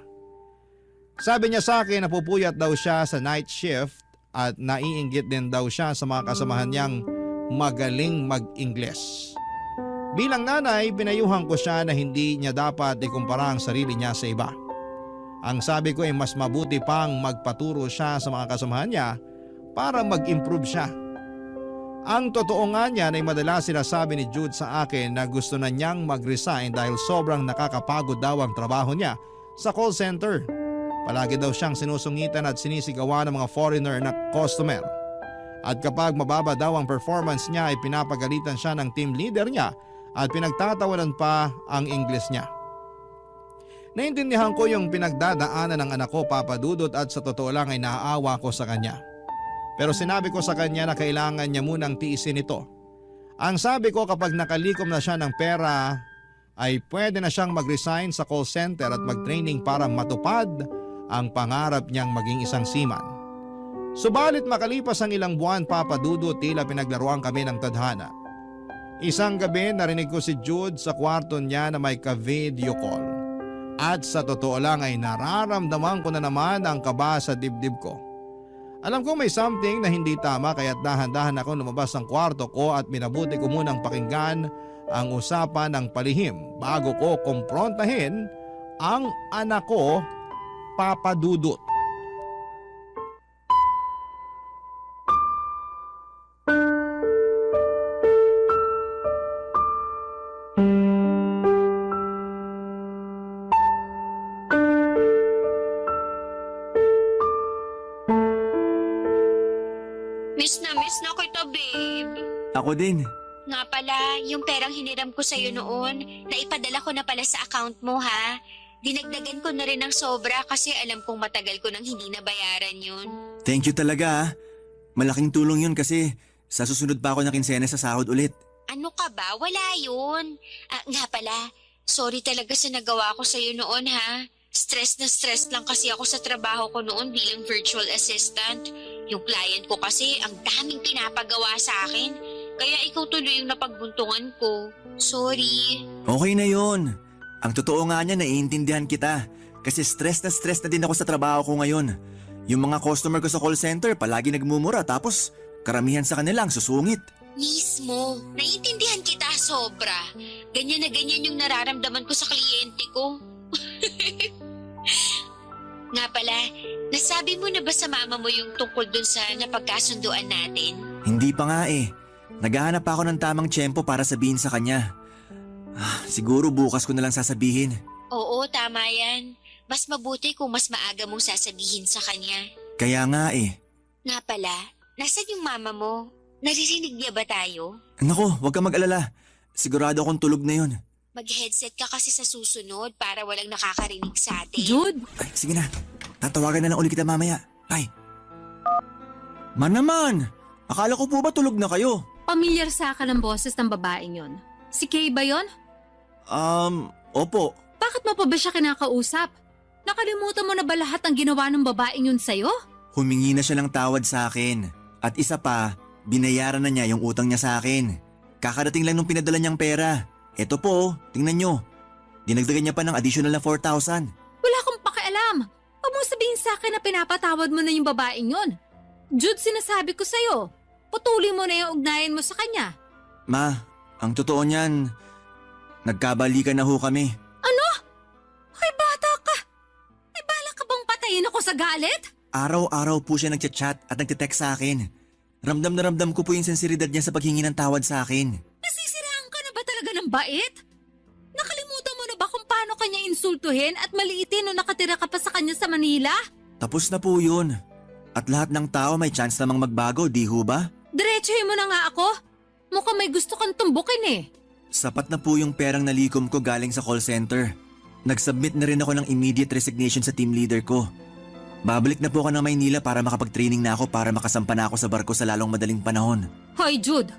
Sabi niya sa akin na pupuyat daw siya sa night shift at naiinggit din daw siya sa mga kasamahan niyang magaling mag-Ingles. Bilang nanay, pinayuhan ko siya na hindi niya dapat ikumpara ang sarili niya sa iba. Ang sabi ko ay mas mabuti pang magpaturo siya sa mga kasamahan niya para mag-improve siya. Ang totoo nga niyan ay madalas sinasabi ni Jude sa akin na gusto na niyang mag-resign dahil sobrang nakakapagod daw ang trabaho niya sa call center. Palagi daw siyang sinusungitan at sinisigawan ng mga foreigner na customer. At kapag mababa daw ang performance niya ay pinapagalitan siya ng team leader niya at pinagtatawanan pa ang Ingles niya. Naintindihan ko yung pinagdadaanan ng anak ko, Papa Dudut, at sa totoo lang ay naaawa ko sa kanya. Pero sinabi ko sa kanya na kailangan niya munang tiisin ito. Ang sabi ko, kapag nakalikom na siya ng pera ay pwede na siyang mag-resign sa call center at mag-training para matupad ang pangarap niyang maging isang seaman. Subalit makalipas ang ilang buwan, Papa Dudut, tila pinaglaruan kami ng tadhana. Isang gabi narinig ko si Jude sa kwarto niya na may ka-video call. At sa totoo lang ay nararamdaman ko na naman ang kaba sa dibdib ko. Alam ko may something na hindi tama kaya't dahan-dahan ako lumabas ng kwarto ko at minabuti ko munang pakinggan ang usapan ng palihim bago ko kumprontahin ang anak ko, Papa Dudut. Miss na kita, babe. Ako din. Nga pala, yung perang hiniram ko sa'yo noon, naipadala ko na pala sa account mo, ha? Dinagdagan ko na rin ng sobra kasi alam kong matagal ko nang hindi nabayaran yun. Thank you talaga ah. Malaking tulong yun kasi sa susunod pa ako na kinsena sa sahod ulit. Ano ka ba? Wala yun. Nga pala, sorry talaga sa nagawa ko sa'yo noon, ha? Stress na stress lang kasi ako sa trabaho ko noon bilang virtual assistant. Yung client ko kasi ang daming pinapagawa sa akin. Kaya ikaw tuloy yung napagbuntungan ko. Sorry. Okay na yun. Ang totoo nga niya, naiintindihan kita. Kasi stress na din ako sa trabaho ko ngayon. Yung mga customer ko sa call center palagi nagmumura tapos karamihan sa kanila ang susungit. Mismo, naiintindihan kita sobra. Ganyan na ganyan yung nararamdaman ko sa kliyente ko. Nga pala, nasabi mo na ba sa mama mo yung tungkol dun sa napagkasunduan natin? Hindi pa nga eh. Naghahanap ako ng tamang tiyempo para sabihin sa kanya. Siguro bukas ko na lang sasabihin. Oo, tama yan. Mas mabuti kung mas maaga mong sasabihin sa kanya. Kaya nga eh. Nga pala, nasan yung mama mo? Naririnig niya ba tayo? Naku, huwag ka mag-alala. Sigurado akong tulog na yun. Mag-headset ka kasi sa susunod para walang nakakarinig sa atin. Jude, Ay, sige na. Tatawagan na lang ulit kita mamaya. Bye. Man naman! Akala ko po ba tulog na kayo? pamilyar sa akin ang boses ng babaeng yon. Si Kay ba yon? Opo. Bakit mo pa ba siya kinakausap? Nakalimutan mo na ba lahat ng ginawa ng babaeng yun sa'yo? Humingi na siya ng tawad sa akin. At isa pa, binayaran na niya yung utang niya sa akin. Kakarating lang nung pinadala niyang pera. Eto po, tingnan niyo. Dinagdagan niya pa ng additional na 4,000. Wala akong pakialam. Huwag mong sabihin sa akin na pinapatawad mo na yung babaeng yun. Jude, sinasabi ko sa'yo. Putulin mo na yung ugnayan mo sa kanya. Ma, ang totoo niyan, nagkabalikan na ho kami. Ano? Ay, bata ka. May balak ka bang patayin ako sa galit? Araw-araw po siya nagchat-chat at nagtitext sa akin. Ramdam na ramdam ko po yung sensibilidad niya sa paghingi ng tawad sa akin. Nasisiraan ka na ba talaga ng bait? Nakalimutan mo na ba kung paano kanya insultuhin at maliitin nung nakatira ka pa sa kanya sa Manila? Tapos na po yun. At lahat ng tao may chance namang magbago, di ho ba? Diretsuhin mo na nga ako. Mukhang may gusto kang tumbukin eh. Sapat na po yung perang nalikom ko galing sa call center. Nag-submit na rin ako ng immediate resignation sa team leader ko. Babalik na po ako ng Maynila para makapag-training na ako para makasampa na ako sa barko sa lalong madaling panahon. Hoy Jude,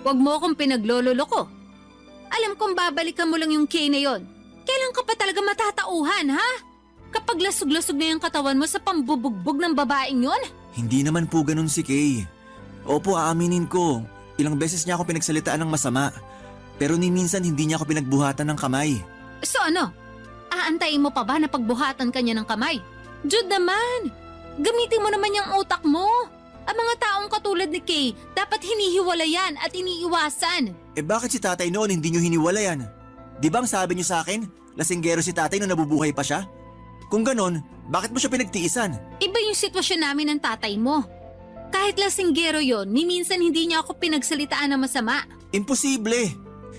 wag mo akong pinaglololoko. Alam kong babalikan mo lang yung Kay na yon. Kailan ka pa talaga matatauhan, ha? Kapag lasog-lasog na yung katawan mo sa pambubugbog ng babaeng yon? Hindi naman po ganun si Kay. Opo, aaminin ko. Ilang beses niya ako pinagsalitaan ng masama. Pero ni minsan hindi niya ako pinagbuhatan ng kamay. So ano? Aantayin mo pa ba na pagbuhatan kanya ng kamay? Jude naman, gamitin mo naman yung utak mo. Ang mga taong katulad ni Kay, dapat hinihiwalayan at iniiwasan. Eh bakit si tatay noon hindi niyo hiniwalayan? Di ba ang sabi niyo sa akin, lasinggero si tatay nung nabubuhay pa siya? Kung ganon, bakit mo siya pinagtiisan? Iba yung sitwasyon namin ng tatay mo. Kahit lasinggero yon, ni minsan hindi niya ako pinagsalitaan na masama. Imposible!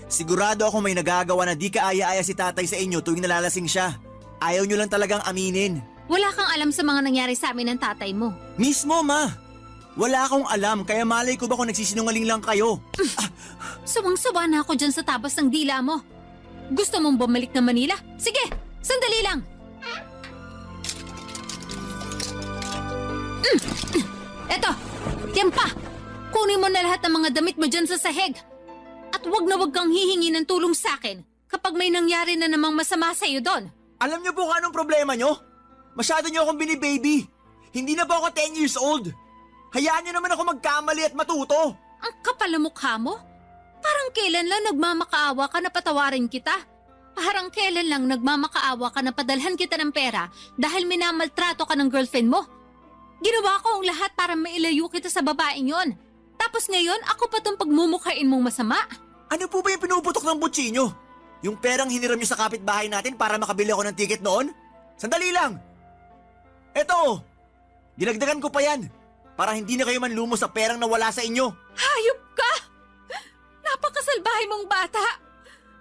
Sigurado ako may nagagawa na di kaaya-aya si tatay sa inyo tuwing nalalasing siya. Ayaw niyo lang talagang aminin. Wala kang alam sa mga nangyari sa amin ng tatay mo. Mismo, ma! Wala akong alam, kaya malay ko ba kung nagsisinungaling lang kayo? Sawang-sawa na ako dyan sa tabas ng dila mo. Gusto mong bumalik na Manila? Sige, sandali lang. Eto, yan pa. Kunin mo na lahat ng mga damit mo dyan sa sahig. At wag na wag kang hihingi ng tulong sa akin kapag may nangyari na namang masama sa'yo doon. Alam niyo po kung anong problema niyo? Masyado niyo akong binibaby. Hindi na po ako 10 years old. Hayaan niyo naman ako magkamali at matuto. Ang kapal na mukha mo. Parang kailan lang nagmamakaawa ka na patawarin kita. Parang kailan lang nagmamakaawa ka na padalhan kita ng pera dahil minamaltrato ka ng girlfriend mo. Ginawa ko ang lahat para mailayo kita sa babaeng yon. Tapos ngayon, ako pa tong pagmumukhain mong masama. Ano po ba yung pinuputok ng butsi niyo? Yung perang hiniram niyo sa kapitbahay natin para makabili ako ng ticket noon? Sandali lang! Eto! Dinagdagan ko pa yan para hindi na kayo manlumo sa perang nawala sa inyo. Hayop ka! Napakasalbahe mong bata!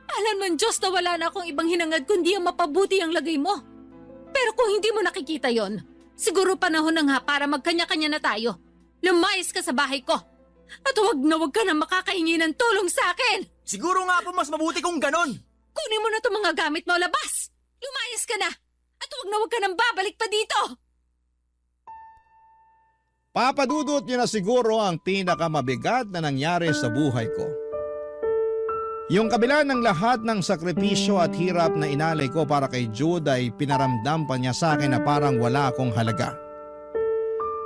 Alam ng Diyos na wala na akong ibang hinangad kundi ang mapabuti ang lagay mo. Pero kung hindi mo nakikita yon, siguro panahon na nga para magkanya-kanya na tayo. Lumayas ka sa bahay ko. At huwag na huwag ka na makakahingi ng tulong sa akin! Siguro nga po mas mabuti kung ganon. Kunin mo na itong mga gamit mo, labas! Lumayas ka na! At huwag na huwag ka nang babalik pa dito! Papadudot niyo na siguro ang pinakamabigat na nangyari sa buhay ko. Yung kabila ng lahat ng sakripisyo at hirap na inalay ko para kay Jude ay pinaramdam pa niya sa akin na parang wala akong halaga.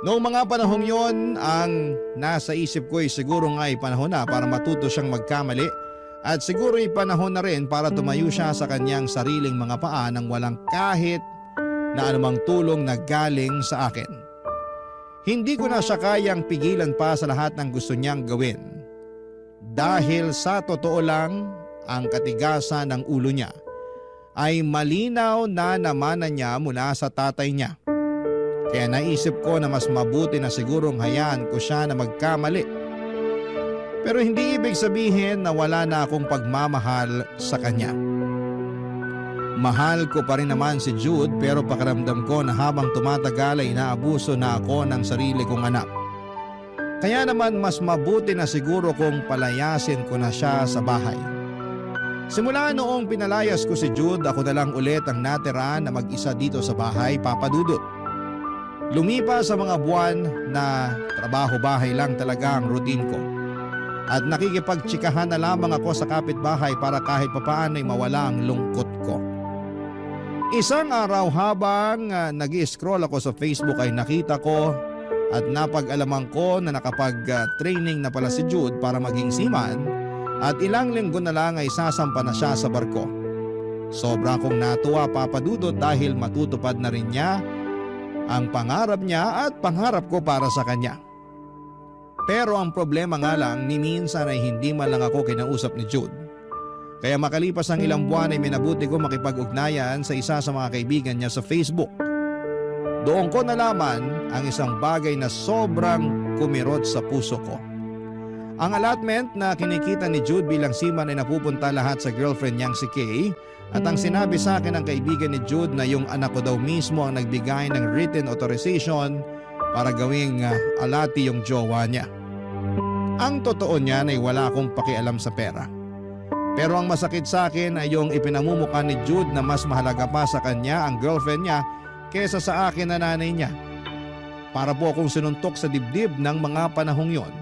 Noong mga panahong yon, ang nasa isip ko ay siguro nga ay panahon na para matuto siyang magkamali at siguro ay panahon na rin para tumayo siya sa kanyang sariling mga paa nang walang kahit na anumang tulong na galing sa akin. Hindi ko na siya kayang pigilan pa sa lahat ng gusto niyang gawin. Dahil sa totoo lang, ang katigasan ng ulo niya ay malinaw na namanan niya mula sa tatay niya. Kaya naisip ko na mas mabuti na sigurong hayaan ko siya na magkamali. Pero hindi ibig sabihin na wala na akong pagmamahal sa kanya. Mahal ko pa rin naman si Jude pero pakiramdam ko na habang tumatagal ay inaabuso na ako ng sarili kong anak. Kaya naman mas mabuti na siguro kung palayasin ko na siya sa bahay. Simula noong pinalayas ko si Jude, ako na lang ulit ang natira na mag-isa dito sa bahay, Papa Dudut. Lumipas sa mga buwan na trabaho-bahay lang talaga ang routine ko. At nakikipagtsikahan na lamang ako sa kapitbahay para kahit papaano ay mawala ang lungkot ko. Isang araw habang nag-i-scroll ako sa Facebook ay nakita ko at napag-alaman ko na nakapag-training na pala si Jude para maging seaman at ilang linggo na lang ay sasampa na siya sa barko. Sobra akong natuwa, Papa Dudut, dahil matutupad na rin niya ang pangarap niya at pangarap ko para sa kanya. Pero ang problema nga lang, ni minsan ay hindi man lang ako kinausap ni Jude. Kaya makalipas ang ilang buwan ay minabuti ko makipag-ugnayan sa isa sa mga kaibigan niya sa Facebook. Doon ko nalaman ang isang bagay na sobrang kumirot sa puso ko. Ang allotment na kinikita ni Jude bilang seaman ay napupunta lahat sa girlfriend niyang si Kay. At ang sinabi sa akin ng kaibigan ni Jude na yung anak ko daw mismo ang nagbigay ng written authorization para gawing alati yung jowa niya. Ang totoo niyan ay wala akong pakialam sa pera. Pero ang masakit sa akin ay yung ipinamumukha ni Jude na mas mahalaga pa sa kanya ang girlfriend niya kesa sa akin na nanay niya. Para po akong sinuntok sa dibdib ng mga panahong yon.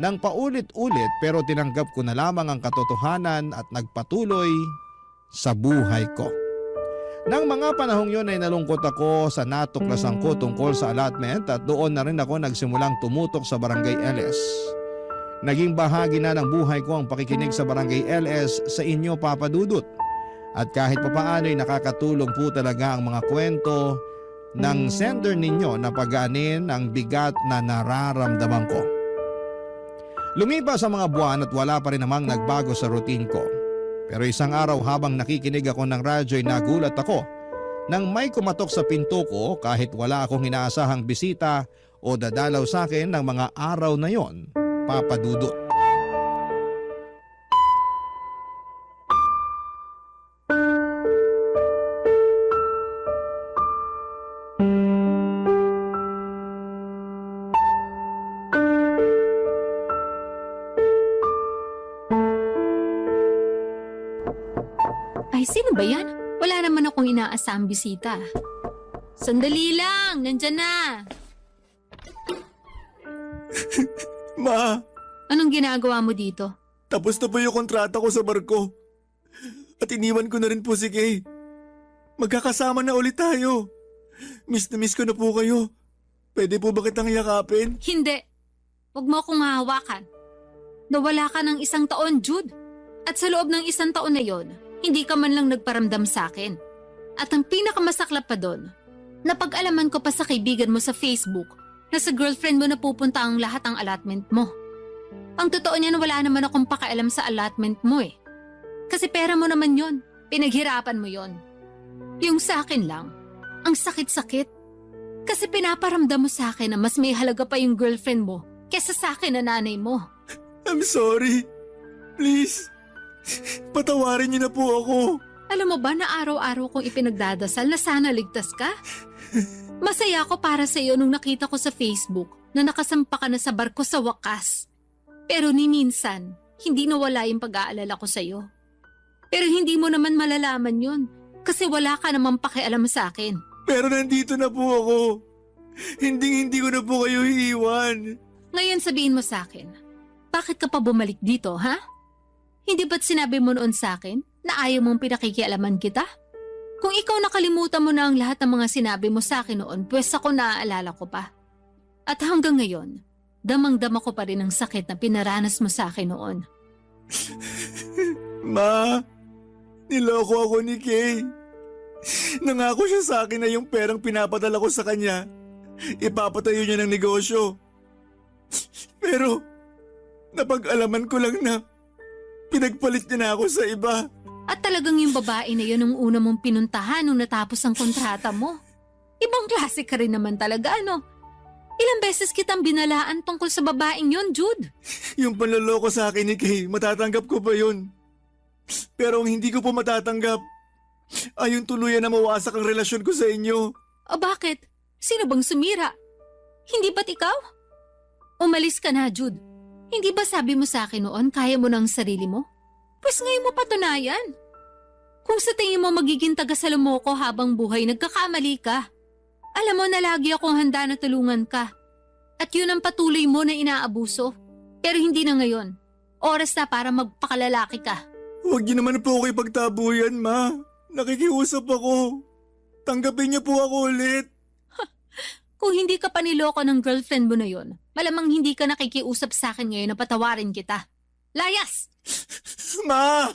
Nang paulit-ulit pero tinanggap ko na lamang ang katotohanan at nagpatuloy sa buhay ko. Nang mga panahong yon ay nalungkot ako sa natuklasan ko tungkol sa allotment at doon na rin ako nagsimulang tumutok sa Barangay LS. Naging bahagi na ng buhay ko ang pakikinig sa Barangay LS sa inyo, Papa Dudut. At kahit papaano ay nakakatulong po talaga ang mga kwento ng sender ninyo na pagaanin ang bigat na nararamdaman ko. Lumipas ang mga buwan at wala pa rin namang nagbago sa routine ko. Pero isang araw habang nakikinig ako ng radyo ay nagulat ako nang may kumatok sa pinto ko kahit wala akong inaasahang bisita o dadalaw sa akin ng mga araw na yon, Papa Dudut. sino ba yan? Wala naman akong inaasahang bisita. Sandali lang, nandyan na. Ma, Anong ginagawa mo dito? tapos na po yung kontrata ko sa barko. At iniwan ko na rin po si Kay. Magkakasama na ulit tayo. Miss na miss ko na po kayo. Pwede po ba kitang yakapin? Hindi. Huwag mo akong hahawakan. Nawala ka ng 1 taon, Jude. At sa loob ng 1 taon na yon, hindi ka man lang nagparamdam sa akin. At ang pinakamasaklap pa doon, napag-alaman ko pa sa kaibigan mo sa Facebook na sa girlfriend mo napupunta ang lahat ng allotment mo. Ang totoo niyan, wala naman akong pakialam sa allotment mo eh. Kasi pera mo naman yon, pinaghirapan mo yon. Yung sa akin lang, ang sakit-sakit. Kasi pinaparamdam mo sa akin na mas may halaga pa yung girlfriend mo kesa sa akin na nanay mo. I'm sorry. Please. Patawarin niyo na po ako. Alam mo ba na araw-araw kong ipinagdadasal na sana ligtas ka? Masaya ako para sa iyo nung nakita ko sa Facebook na nakasampa ka na sa barko sa wakas. Pero ni minsan, hindi nawala yung pag-aalala ko sa iyo. Pero hindi mo naman malalaman yun kasi wala ka namang pakialam sa akin. Pero nandito na po ako. Hindi ko na po kayo iiwan. Ngayon sabihin mo sa akin, bakit ka pa bumalik dito, ha? Hindi ba't sinabi mo noon sa akin na ayaw mong pinakikialaman kita? Kung ikaw nakalimutan mo na ang lahat ng mga sinabi mo sa akin noon, pues ako naaalala ko pa. At hanggang ngayon, damang-dama ko pa rin ang sakit na pinaranas mo sa akin noon. Ma, niloko ako ni Kay. Nangako siya sa akin na yung perang pinapadala ko sa kanya, ipapatayo niya ng negosyo. Pero, napag-alaman ko lang na pinagpalit niya na ako sa iba. At talagang yung babae na yun ang una mong pinuntahan nung natapos ang kontrata mo. Ibang klase ka rin naman talaga, ano? Ilang beses kitang binalaan tungkol sa babaeng yun, Jude. Yung panloloko sa akin ni Kay, matatanggap ko pa yun. Pero ang hindi ko po matatanggap ay yung tuluyan na mawasak ang relasyon ko sa inyo. O bakit? Sino bang sumira? Hindi ba't ikaw? Umalis ka na, Jude. Hindi ba sabi mo sa akin noon kaya mo ng sarili mo? Pues ngayon mo patunayan. Kung sa tingin mo magiging taga-salomo ko habang buhay, nagkakamali ka. Alam mo na lagi akong handa na tulungan ka. At yun ang patuloy mo na inaabuso. Pero hindi na ngayon. Oras na para magpakalalaki ka. Huwag niyo naman po ako ipagtabuyan, Ma. Nakikiusap ako. Tanggapin niyo po ako ulit. Kung hindi ka paniloko ng girlfriend mo na yun, malamang hindi ka nakikiusap sa akin ngayon na patawarin kita. Layas! Ma!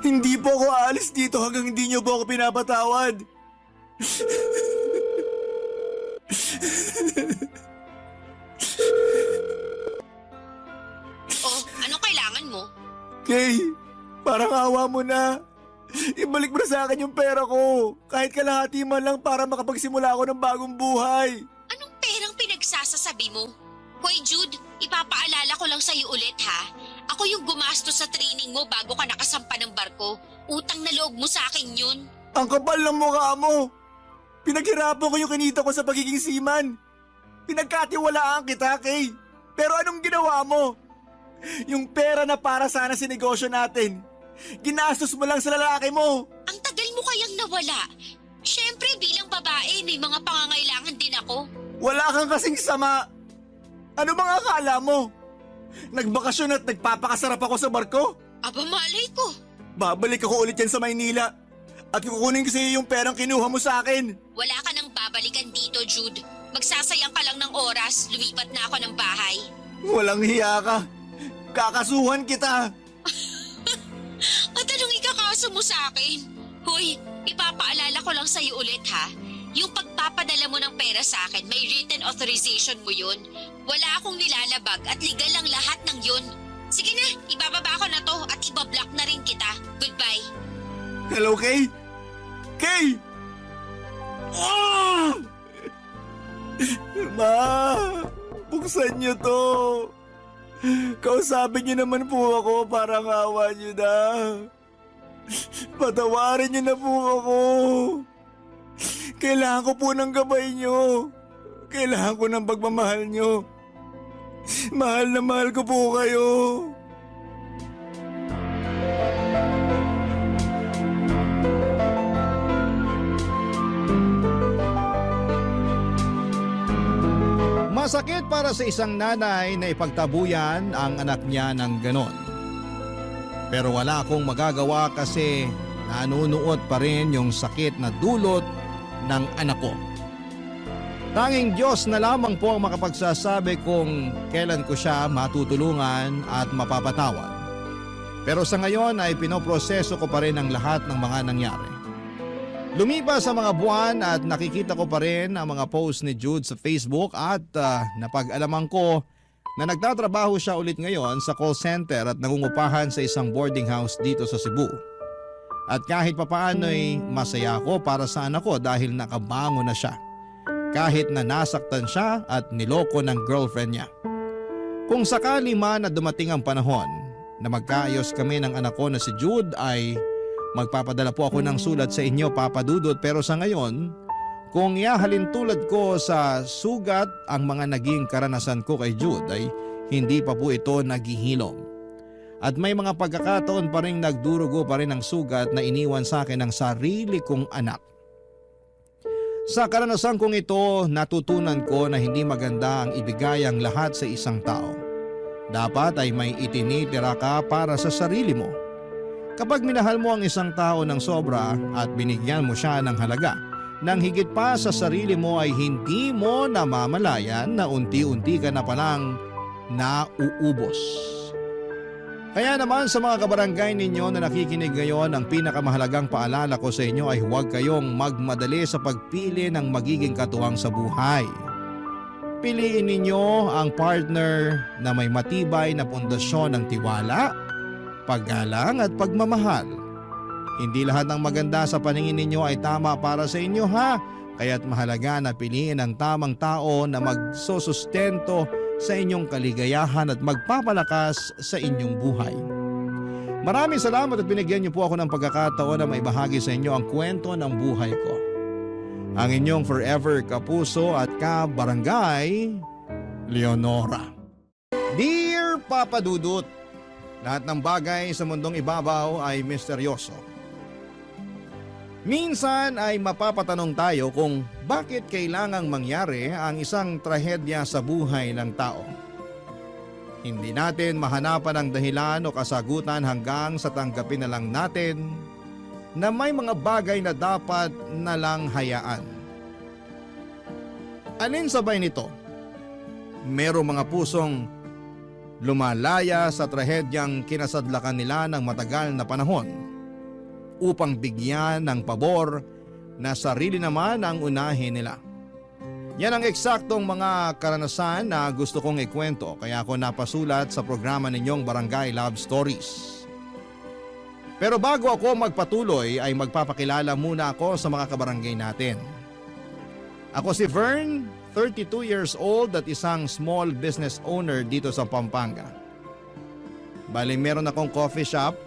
Hindi po ako aalis dito hanggang hindi niyo po ako pinapatawad. Oh, anong kailangan mo? Kay, parang awa mo na. Ibalik mo na sa akin yung pera ko. Kahit kalahati man lang para makapagsimula ako ng bagong buhay. Anong perang pinagsasasabi mo? Hoy Jude, ipapaalala ko lang sa'yo ulit ha. Ako yung gumastos sa training mo bago ka nakasampa ng barko. Utang na loob mo sa akin yun. Ang kapal ng mukha mo. Pinaghirapan ko yung kinita ko sa pagiging seaman. Pinagkatiwalaan kita, Kay. Pero anong ginawa mo? Yung pera na para sana sa negosyo natin, ginastos mo lang sa lalaki mo. Ang tagal mo kayang nawala. Siyempre bilang babae, may mga pangangailangan din ako. Wala kang kasing sama. Ano bang akala mo? Nagbakasyon at nagpapakasarap ako sa barko? Aba malay ko. Babalik ako ulit yan sa Maynila. At kukunin ko sa iyo yung perang kinuha mo sa akin. Wala ka nang babalikan dito, Jude. Magsasayang ka lang ng oras, lumipat na ako ng bahay. Walang hiya ka. Kakasuhan kita. At anong ikakaso mo sa akin? Hoy, ipapaalala ko lang sa'yo ulit ha. Yung pagpapadala mo ng pera sa akin, may written authorization mo yun. Wala akong nilalabag at legal lang lahat ng yun. Sige na, ibababa ko na to at ibablock na rin kita. Goodbye. Hello, Kay? Kay! Ah! Ma, buksan niyo to. Kausapin niyo naman po ako para awa niyo na. Patawarin niyo na po ako. Kailangan ko po ng gabay niyo. Kailangan ko ng pagmamahal niyo. Mahal na mahal ko po kayo. Masakit para sa isang nanay na ipagtabuyan ang anak niya ng ganon. Pero wala akong magagawa kasi nanunuot pa rin yung sakit na dulot ng anak ko. Tanging Diyos na lamang po ang makapagsasabi kung kailan ko siya matutulungan at mapapatawad. Pero sa ngayon ay pinoproseso ko pa rin ang lahat ng mga nangyari. Lumipas sa mga buwan at nakikita ko pa rin ang mga post ni Jude sa Facebook at napag-alaman ko na nagtatrabaho siya ulit ngayon sa call center at nangungupahan sa isang boarding house dito sa Cebu. At kahit papaano ay masaya ako para sa anak ko dahil nakabango na siya. Kahit na nasaktan siya at niloko ng girlfriend niya. Kung sakali man na dumating ang panahon na magkaayos kami ng anak ko na si Jude ay magpapadala po ako ng sulat sa inyo, Papa Dudut, pero sa ngayon, kung iahalin tulad ko sa sugat ang mga naging karanasan ko kay Jude ay hindi pa po ito naghihilom. At may mga pagkakataon pa rin nagdurugo pa rin ang sugat na iniwan sa akin ng sarili kong anak. Sa karanasan kong ito, natutunan ko na hindi maganda ang ibigay ang lahat sa isang tao. Dapat ay may itinitira ka para sa sarili mo. Kapag minahal mo ang isang tao ng sobra at binigyan mo siya ng halaga, nang higit pa sa sarili mo ay hindi mo namamalayan na unti-unti ka na palang nauubos. Kaya naman sa mga kabarangay ninyo na nakikinig ngayon, ang pinakamahalagang paalala ko sa inyo ay huwag kayong magmadali sa pagpili ng magiging katuwang sa buhay. Piliin ninyo ang partner na may matibay na pundasyon ng tiwala, paggalang at pagmamahal. Hindi lahat ng maganda sa paningin ninyo ay tama para sa inyo ha, kaya't mahalaga na piliin ang tamang tao na magsusustento sa inyong kaligayahan at magpapalakas sa inyong buhay. Maraming salamat at binigyan niyo po ako ng pagkakataon na maibahagi sa inyo ang kwento ng buhay ko. Ang inyong forever kapuso at kabarangay, Leonora. Dear Papa Dudut, lahat ng bagay sa mundong ibabaw ay misteryoso. Minsan ay mapapatanong tayo kung bakit kailangang mangyari ang isang trahedya sa buhay ng tao. Hindi natin mahanapan ang dahilan o kasagutan hanggang sa tanggapin na lang natin na may mga bagay na dapat na lang hayaan. Alin sabay nito? Merong mga pusong lumalaya sa trahedyang kinasadlakan nila ng matagal na panahon upang bigyan ng pabor na sarili naman ang unahin nila. Yan ang eksaktong mga karanasan na gusto kong ikwento kaya ako napasulat sa programa ninyong Barangay Love Stories. Pero bago ako magpatuloy ay magpapakilala muna ako sa mga kabarangay natin. Ako si Vern, 32 years old at isang small business owner dito sa Pampanga. Bali meron akong coffee shop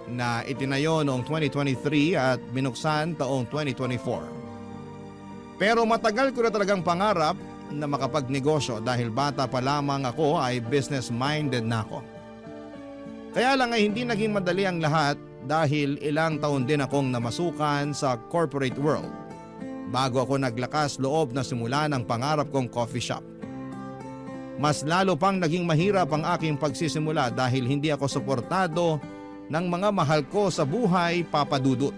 na itinayo noong 2023 at binuksan taong 2024. Pero matagal ko na talagang pangarap na makapagnegosyo dahil bata pa lamang ako ay business-minded na ako. Kaya lang ay hindi naging madali ang lahat dahil ilang taon din akong namasukan sa corporate world bago ako naglakas loob na simulan ang pangarap kong coffee shop. Mas lalo pang naging mahirap ang aking pagsisimula dahil hindi ako suportado ng mga mahal ko sa buhay, Papa Dudut.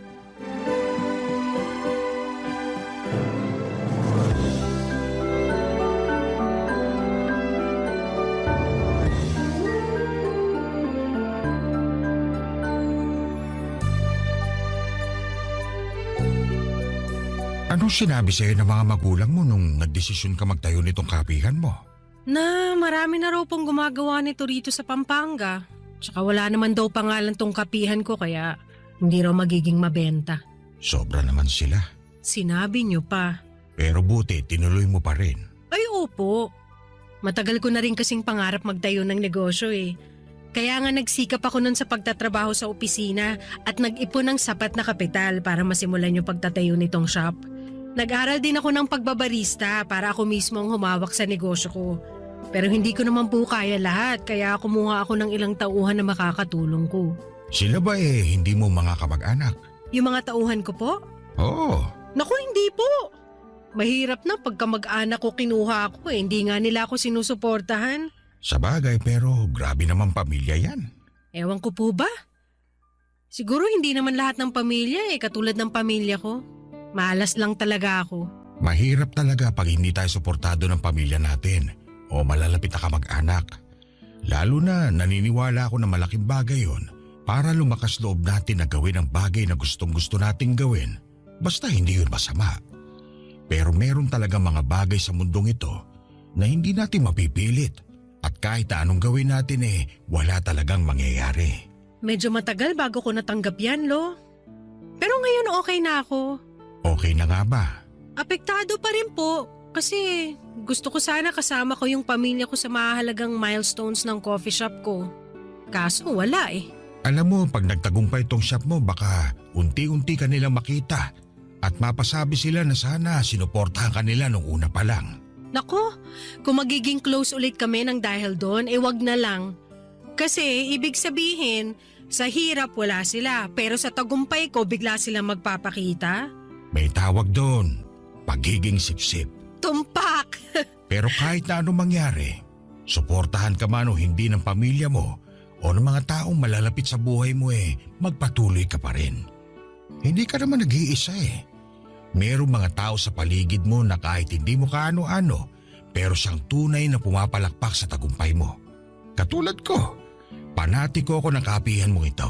Anong sinabi sa'yo ng mga magulang mo nung nagdesisyon ka magtayo nitong kapihan mo? Na marami na raw pong gumagawa nito rito sa Pampanga. Tsaka wala naman daw pangalan tong kapihan ko kaya hindi raw magiging mabenta. Sobra naman sila. Sinabi niyo pa. Pero buti, tinuloy mo pa rin. Ay opo. Matagal ko na rin kasing pangarap magtayo ng negosyo eh. Kaya nga nagsikap ako nun sa pagtatrabaho sa opisina at nag-ipon ng sapat na kapital para masimulan yung pagtatayo nitong shop. Nag-aral din ako ng pagbabarista para ako mismo ang humawak sa negosyo ko. Pero hindi ko naman po kaya lahat, kaya kumuha ako ng ilang tauhan na makakatulong ko. Sila ba hindi mo mga kamag-anak? Yung mga tauhan ko po? Oo. Naku, hindi po. Mahirap na pagka mag-anak ko kinuha ako hindi nga nila ako sinusuportahan. Sa bagay pero grabe naman pamilya yan. Ewan ko po ba? Siguro hindi naman lahat ng pamilya katulad ng pamilya ko. Malas lang talaga ako. Mahirap talaga pag hindi tayo suportado ng pamilya natin o malalapit na kamag-anak. Lalo na naniniwala ako na malaking bagay yon para lumakas loob natin na gawin ang bagay na gustong-gusto nating gawin. Basta hindi yun masama. Pero meron talaga mga bagay sa mundong ito na hindi natin mapipilit at kahit na anong gawin natin wala talagang mangyayari. Medyo matagal bago ko natanggap yan, Lo. Pero ngayon okay na ako. Okay na nga ba? Apektado pa rin po kasi gusto ko sana kasama ko yung pamilya ko sa mahalagang milestones ng coffee shop ko. Kaso wala Alam mo, pag nagtagumpay itong shop mo, baka unti-unti ka nilang makita at mapasabi sila na sana sinuportahan ka nila nung una pa lang. Nako, kung magiging close ulit kami ng dahil doon, wag na lang. Kasi ibig sabihin, sa hirap wala sila pero sa tagumpay ko bigla silang magpapakita. May tawag doon, pagiging sipsip. Tumpak! Pero kahit na anong mangyari, suportahan ka man o hindi ng pamilya mo o ng mga taong malalapit sa buhay mo magpatuloy ka pa rin. Hindi ka naman nag-iisa Merong mga tao sa paligid mo na kahit hindi mo kaano-ano, pero siyang tunay na pumapalakpak sa tagumpay mo. Katulad ko, panatiko ako ng kapihan mo ito.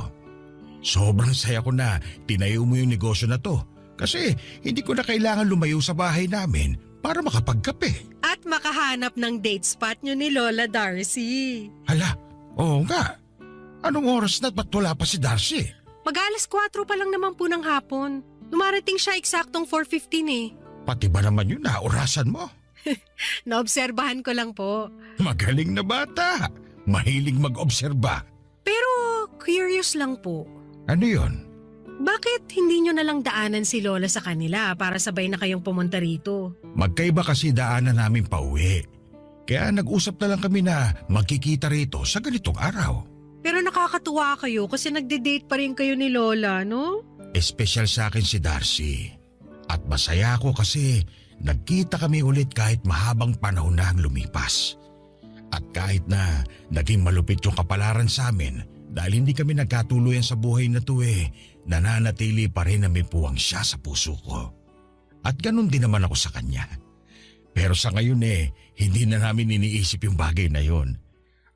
Sobrang saya ko na tinayo mo yung negosyo na to kasi hindi ko na kailangan lumayo sa bahay namin para makapagkape. At makahanap ng date spot nyo ni Lola Darcy. Hala, oo nga. Anong oras na ba't wala pa si Darcy? Mag-alas 4 pa lang naman po ng hapon. Dumarating siya eksaktong 4:15 Pati ba naman yun na orasan mo? Naobserbahan ko lang po. Magaling na bata. Mahilig mag-obserba. Pero curious lang po. Ano yun? Bakit hindi nyo nalang daanan si Lola sa kanila para sabay na kayong pumunta rito? Magkaiba kasi daanan namin pauwi. Kaya nag-usap na lang kami na magkikita rito sa ganitong araw. Pero nakakatuwa kayo kasi nagde-date pa rin kayo ni Lola, no? Espesyal sa akin si Darcy. At masaya ako kasi nagkita kami ulit kahit mahabang panahon na ang lumipas. At kahit na naging malupit yung kapalaran sa amin dahil hindi kami nagkatuluyan sa buhay na to nananatili pa rin na may puwang siya sa puso ko. At ganun din naman ako sa kanya. Pero sa ngayon hindi na namin iniisip yung bagay na yon.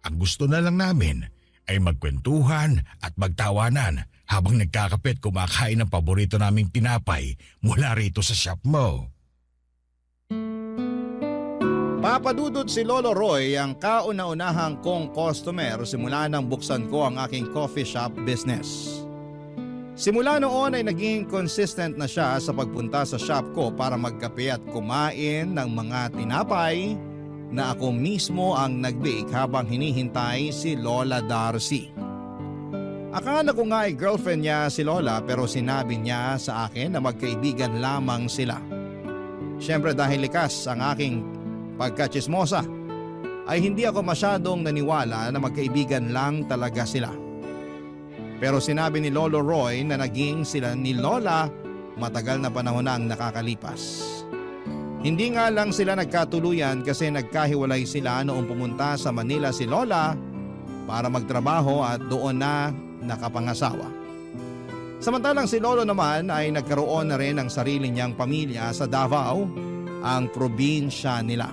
Ang gusto na lang namin ay magkwentuhan at magtawanan habang nagkakape at kumakain ng paborito naming tinapay mula rito sa shop mo. Papadudod si Lolo Roy ang kauna-unahang kong customer simula nang buksan ko ang aking coffee shop business. Simula noon ay naging consistent na siya sa pagpunta sa shop ko para magkape at kumain ng mga tinapay na ako mismo ang nag-bake habang hinihintay si Lola Darcy. Akala ko nga ay girlfriend niya si Lola pero sinabi niya sa akin na magkaibigan lamang sila. Siyempre dahil likas ang aking pagkatsismosa ay hindi ako masyadong naniwala na magkaibigan lang talaga sila. Pero sinabi ni Lolo Roy na naging sila ni Lola matagal na panahon na ang nakakalipas. Hindi nga lang sila nagkatuluyan kasi nagkahiwalay sila noong pumunta sa Manila si Lola para magtrabaho at doon na nakapangasawa. Samantalang si Lolo naman ay nagkaroon na rin ng sarili niyang pamilya sa Davao, ang probinsya nila.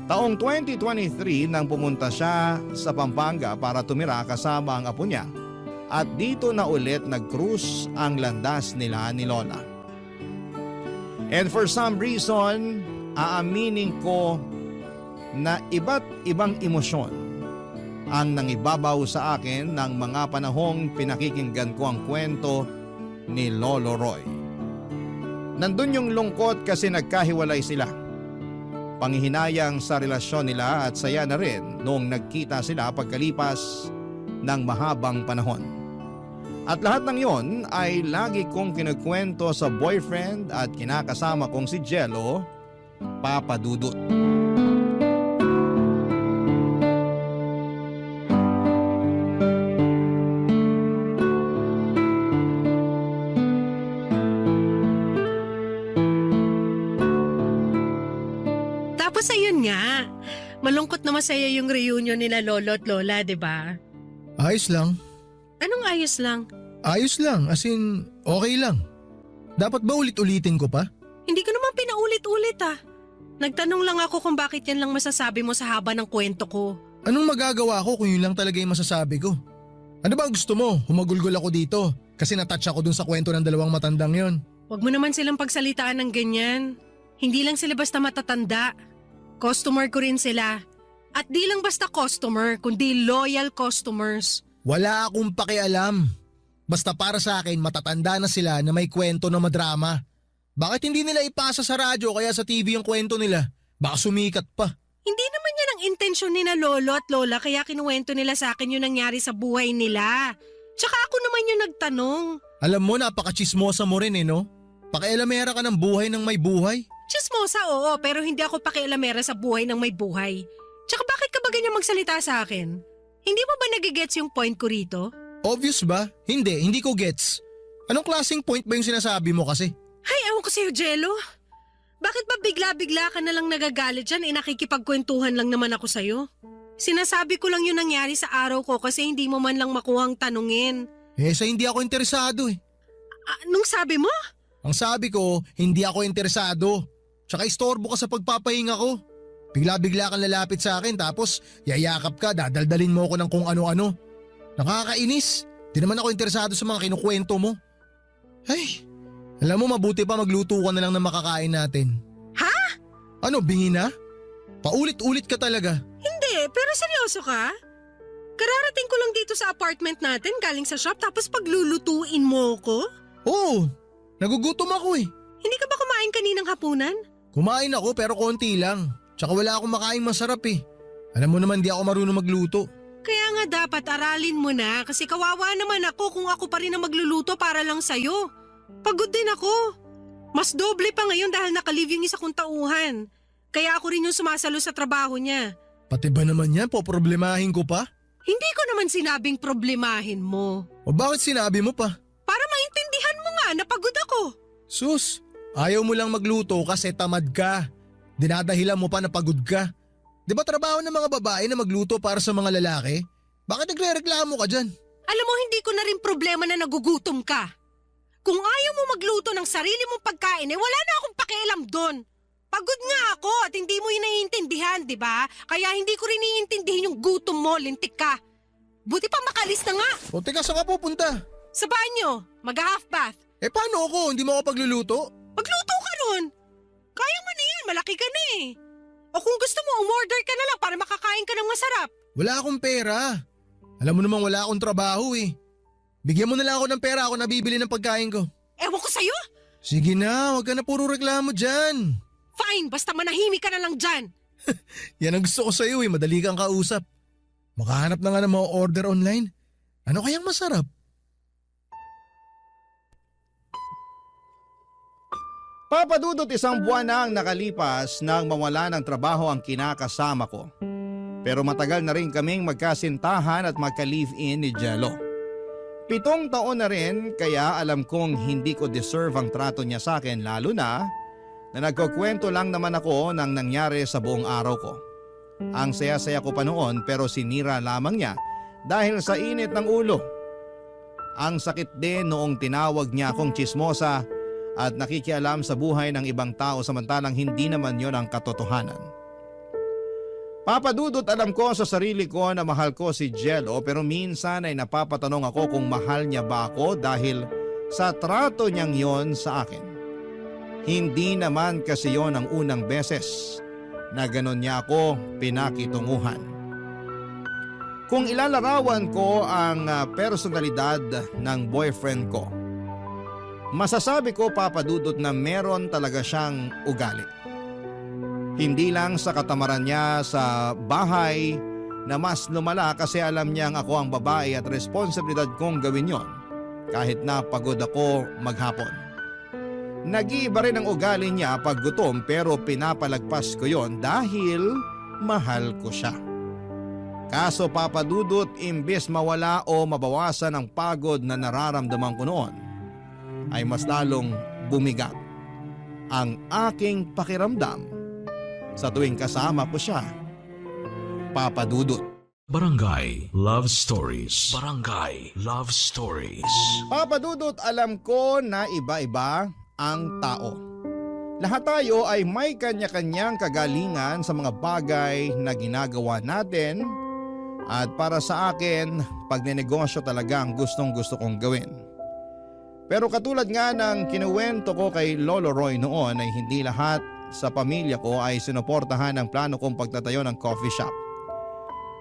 Taong 2023 nang pumunta siya sa Pampanga para tumira kasama ang apo niya at dito na ulit nag-cruise ang landas nila ni Lola. And for some reason, aaminin ko na iba't ibang emosyon ang nangibabaw sa akin ng mga panahong pinakikinggan ko ang kwento ni Lolo Roy. Nandun yung lungkot kasi nagkahiwalay sila. Panghihinayang sa relasyon nila at saya na rin noong nagkita sila pagkalipas ng mahabang panahon. At lahat ng yon ay lagi kong kinukwento sa boyfriend at kinakasama kong si Jello, Papa Dudut. nga. Malungkot na masaya yung reunion nila lolo at lola, di ba? Ayos lang. Anong ayos lang? Ayos lang, as in, okay lang. Dapat ba ulit-ulitin ko pa? Hindi ko naman pinaulit-ulit ah. Nagtanong lang ako kung bakit yan lang masasabi mo sa haba ng kwento ko. Anong magagawa ko kung yun lang talaga yung masasabi ko? Ano ba gusto mo? Humagulgol ako dito kasi natouch ako dun sa kwento ng dalawang matandang yon. Huwag mo naman silang pagsalitaan ng ganyan. Hindi lang sila basta matatanda. Customer ko rin sila. At di lang basta customer, kundi loyal customers. Wala akong pakialam. Basta para sa akin matatanda na sila na may kwento na madrama. Bakit hindi nila ipasa sa radyo kaya sa TV yung kwento nila? Baka sumikat pa. Hindi naman yan ang intensyon ni na lolo at lola kaya kinuwento nila sa akin yung nangyari sa buhay nila. Tsaka ako naman yung nagtanong. Alam mo, napaka-chismosa mo rin no? Pakialamera ka ng buhay ng may buhay. Chismosa oo, pero hindi ako pakialamera sa buhay ng may buhay. Tsaka bakit ka ba ganyan magsalita sa akin? Hindi mo ba nagigets yung point ko rito? Obvious ba? Hindi ko gets. Anong klaseng point ba yung sinasabi mo kasi? Ay, ewan ko sa'yo, Jello. Bakit ba bigla-bigla ka na lang nagagalit dyan? Nakikipagkwentuhan lang naman ako sa'yo. Sinasabi ko lang yung nangyari sa araw ko kasi hindi mo man lang makuhang tanungin. Sa hindi ako interesado eh. Anong sabi mo? Ang sabi ko, hindi ako interesado. Tsaka istorbo ka sa pagpapahinga ko. Bigla-bigla kang lalapit sa akin tapos yayakap ka, dadaldalin mo ako ng kung ano-ano. Nakakainis. Di naman ako interesado sa mga kinukwento mo. Ay, alam mo mabuti pa magluto ka na lang ng makakain natin. Ha? Ano, bingi na? Paulit-ulit ka talaga. Hindi, pero seryoso ka? Kararating ko lang dito sa apartment natin galing sa shop tapos paglulutuin mo ko? Oo, nagugutom ako eh. Hindi ka ba kumain kaninang hapunan? Kumain ako pero konti lang. Tsaka wala akong makain masarap eh. Alam mo naman di ako marunong magluto. Kaya nga dapat aralin mo na kasi kawawa naman ako kung ako pa rin ang magluluto para lang sa'yo. Pagod din ako. Mas doble pa ngayon dahil nakalive yung isa kong tauhan. Kaya ako rin yung sumasalo sa trabaho niya. Pati ba naman yan, poproblemahin ko pa? Hindi ko naman sinabing problemahin mo. O bakit sinabi mo pa? Para maintindihan mo nga na pagod ako. Sus, ayaw mo lang magluto kasi tamad ka. Dinadahilan mo pa na pagod ka. Di ba trabaho ng mga babae na magluto para sa mga lalaki? Bakit nagre-reklamo ka dyan? Alam mo, hindi ko na rin problema na nagugutom ka. Kung ayaw mo magluto ng sarili mong pagkain, wala na akong pakialam doon. Pagod nga ako at hindi mo yun naiintindihan, di ba? Kaya hindi ko rin naiintindihan yung gutom mo, lintik ka. Buti pa makalis na nga. O teka, saan ka pupunta? Sa banyo, mag-half bath. Paano ako? Hindi mo ako pagluluto? Magluto ka nun. Kaya mo na yan, malaki ka na eh. O kung gusto mo, umorder ka na lang para makakain ka ng masarap. Wala akong pera. Alam mo namang wala akong trabaho eh. Bigyan mo na lang ako ng pera, ako nabibili ng pagkain ko. Ewan ko sa'yo. Sige na, huwag ka na puro reklamo dyan. Fine, basta manahimik ka na lang dyan. Yan ang gusto ko sa'yo eh, madali kang kausap. Makahanap na nga ng mga order online. Ano kayang masarap? Papadudot isang buwan na ang nakalipas nang mawala ng trabaho ang kinakasama ko. Pero matagal na rin kaming magkasintahan at magka-live-in ni Jello. 7 taon na rin kaya alam kong hindi ko deserve ang trato niya sa akin lalo na nagkukwento lang naman ako ng nangyari sa buong araw ko. Ang saya-saya ko pa noon pero sinira lamang niya dahil sa init ng ulo. Ang sakit din noong tinawag niya akong tsismosa at nakikialam sa buhay ng ibang tao samantalang hindi naman yon ang katotohanan. Papadudot alam ko sa sarili ko na mahal ko si Jello pero minsan ay napapatanong ako kung mahal niya ba ako dahil sa trato niyang yon sa akin. Hindi naman kasi yon ang unang beses na ganon niya ako pinakitunguhan. Kung ilalarawan ko ang personalidad ng boyfriend ko, masasabi ko papadudot na meron talaga siyang ugali. Hindi lang sa katamaran niya sa bahay na mas lumala kasi alam niyang ako ang babae at responsibilidad kong gawin yon kahit na pagod ako maghapon. Nag-iiba rin ang ugali niya pag gutom pero pinapalagpas ko yon dahil mahal ko siya. Kaso papadudot imbes mawala o mabawasan ang pagod na nararamdaman ko noon ay mas lalong bumigat ang aking pakiramdam sa tuwing kasama ko siya. Papa Dudut. Barangay Love Stories. Barangay Love Stories. Papa Dudut, alam ko na iba-iba ang tao. Lahat tayo ay may kanya-kanyang kagalingan sa mga bagay na ginagawa natin at para sa akin, pagnenegosyo talaga ang gustong-gusto kong gawin. Pero katulad nga ng kinuwento ko kay Lolo Roy noon ay hindi lahat sa pamilya ko ay sinuportahan ang plano kong pagtatayo ng coffee shop.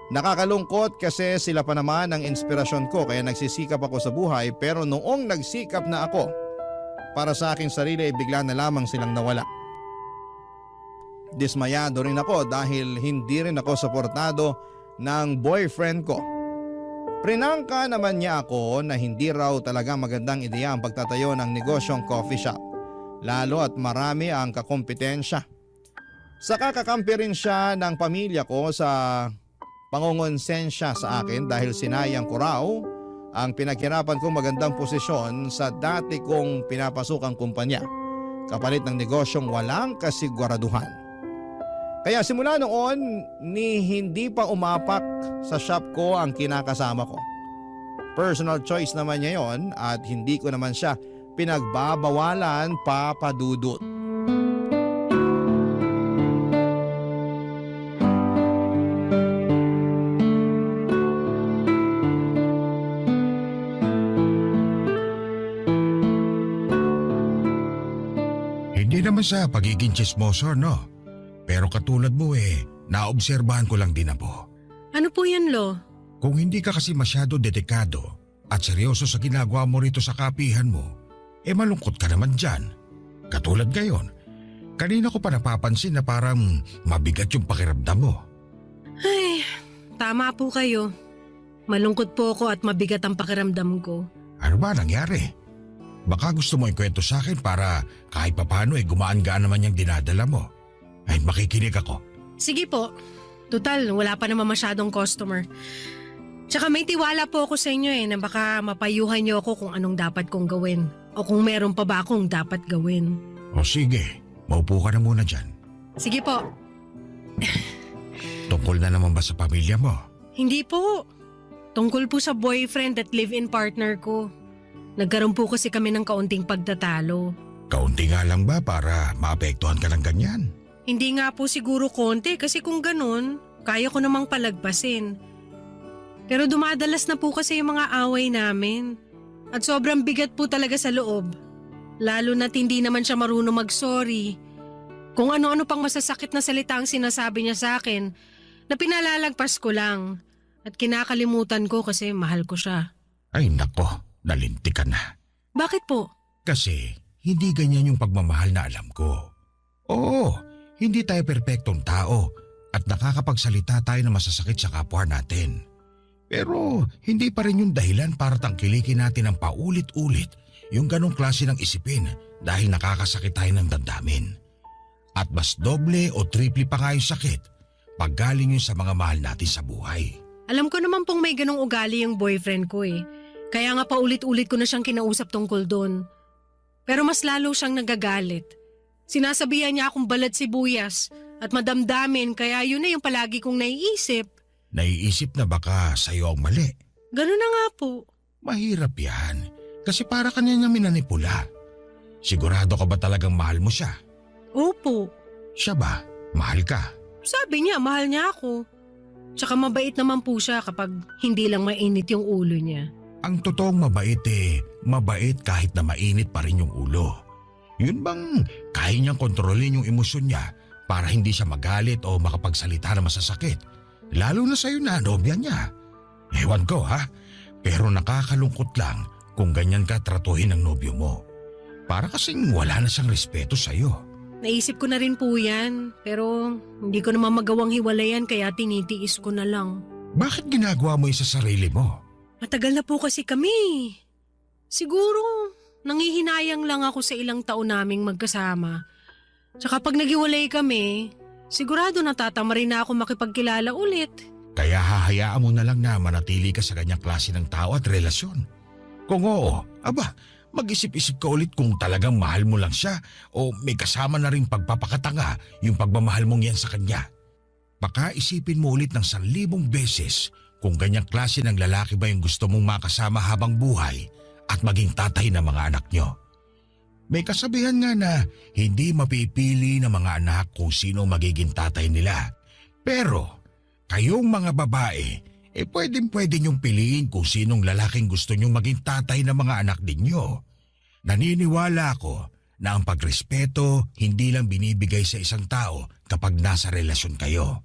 Nakakalungkot kasi sila pa naman ang inspirasyon ko kaya nagsisikap ako sa buhay pero noong nagsikap na ako para sa aking sarili ay bigla na lamang silang nawala. Dismayado rin ako dahil hindi rin ako suportado ng boyfriend ko. Prinangka naman niya ako na hindi raw talaga magandang ideya ang pagtatayo ng negosyong coffee shop, lalo at marami ang kakompetensya. Saka kakampi rin siya ng pamilya ko sa pangongonsensya sa akin dahil sinayang ko raw ang pinaghirapan kong magandang posisyon sa dati kong pinapasukang kumpanya kapalit ng negosyong walang kasiguraduhan. Kaya simula noon ni hindi pa umapak sa shop ko ang kinakasama ko. Personal choice naman niya yon at hindi ko naman siya pinagbabawalan, Papa Dudut. Hindi naman sa pagiging chismoso, no? Pero katulad mo naobserbahan ko lang din ako. Ano po yan, Lo? Kung hindi ka kasi masyado dedikado at seryoso sa ginagawa mo rito sa kapihan mo, malungkot ka naman dyan. Katulad ngayon, kanina ko pa napapansin na parang mabigat yung pakiramdam mo. Ay, tama po kayo. Malungkot po ako at mabigat ang pakiramdam ko. Ano ba nangyari? Baka gusto mo ikwento sa akin para kahit papano gumaan-gaan naman yung dinadala mo. Ay, makikinig ako. Sige po. Total, wala pa naman masyadong customer. Tsaka may tiwala po ako sa inyo na baka mapayuhan niyo ako kung anong dapat kong gawin. O kung meron pa ba akong dapat gawin. O sige, maupo ka na muna dyan. Sige po. Tungkol na naman ba sa pamilya mo? Hindi po. Tungkol po sa boyfriend at live-in partner ko. Nagkaroon po kasi kami ng kaunting pagtatalo. Kaunti nga lang ba para maapektuhan ka ng ganyan? Hindi nga po siguro konti kasi kung ganun, kaya ko namang palagpasin. Pero dumadalas na po kasi yung mga away namin. At sobrang bigat po talaga sa loob. Lalo na't hindi naman siya marunong mag-sorry. Kung ano-ano pang masasakit na salita ang sinasabi niya sa akin, na pinalalagpas ko lang. At kinakalimutan ko kasi mahal ko siya. Ay nako, nalinti ka na. Bakit po? Kasi hindi ganyan yung pagmamahal na alam ko. Oo, hindi tayo perpektong tao at nakakapagsalita tayo na masasakit sa kapwa natin. Pero hindi pa rin yung dahilan para tangkilikin natin ang paulit-ulit yung ganong klase ng isipin dahil nakakasakit tayo ng damdamin. At mas doble o triple pa nga yung sakit pag galing yun sa mga mahal natin sa buhay. Alam ko naman pong may ganong ugali yung boyfriend ko Kaya nga paulit-ulit ko na siyang kinausap tungkol doon. Pero mas lalo siyang nagagalit. Sinasabihan niya akong balat sibuyas at madamdamin kaya yun na yung palagi kong naiisip. Naiisip na baka sa'yo ang mali. Ganun na nga po. Mahirap yan kasi para ka niya minanipula. Sigurado ka ba talagang mahal mo siya? Opo. Siya ba? Mahal ka? Sabi niya mahal niya ako. Tsaka mabait naman po siya kapag hindi lang mainit yung ulo niya. Ang totoong mabait mabait kahit na mainit pa rin yung ulo. Yun bang kaya niyang kontrolin yung emosyon niya para hindi siya magalit o makapagsalita na masasakit? Lalo na sa'yo na nobya niya. Ewan ko pero nakakalungkot lang kung ganyan ka tratuhin ng nobyo mo. Para kasing wala na siyang respeto sa'yo. Naisip ko na rin po yan, pero hindi ko naman magawang hiwalayan kaya tinitiis ko na lang. Bakit ginagawa mo yung sa sarili mo? Matagal na po kasi kami. Siguro, nangihinayang lang ako sa ilang taon naming magkasama. Tsaka pag naghiwalay kami, sigurado natatama rin na ako makipagkilala ulit. Kaya hahayaan mo na lang na manatili ka sa ganyang klase ng tao at relasyon. Kung oo, mag-isip-isip ka ulit kung talagang mahal mo lang siya o may kasama na rin pagpapakatanga yung pagmamahal mong yan sa kanya. Baka isipin mo ulit ng 1,000 beses kung ganyang klase ng lalaki ba yung gusto mong makasama habang buhay at maging tatay ng mga anak nyo. May kasabihan nga na hindi mapipili ng mga anak kung sino magiging tatay nila. Pero kayong mga babae, pwede nyong piliin kung sinong lalaking gusto nyong maging tatay ng mga anak ninyo. Naniniwala ako na ang pagrespeto hindi lang binibigay sa isang tao kapag nasa relasyon kayo.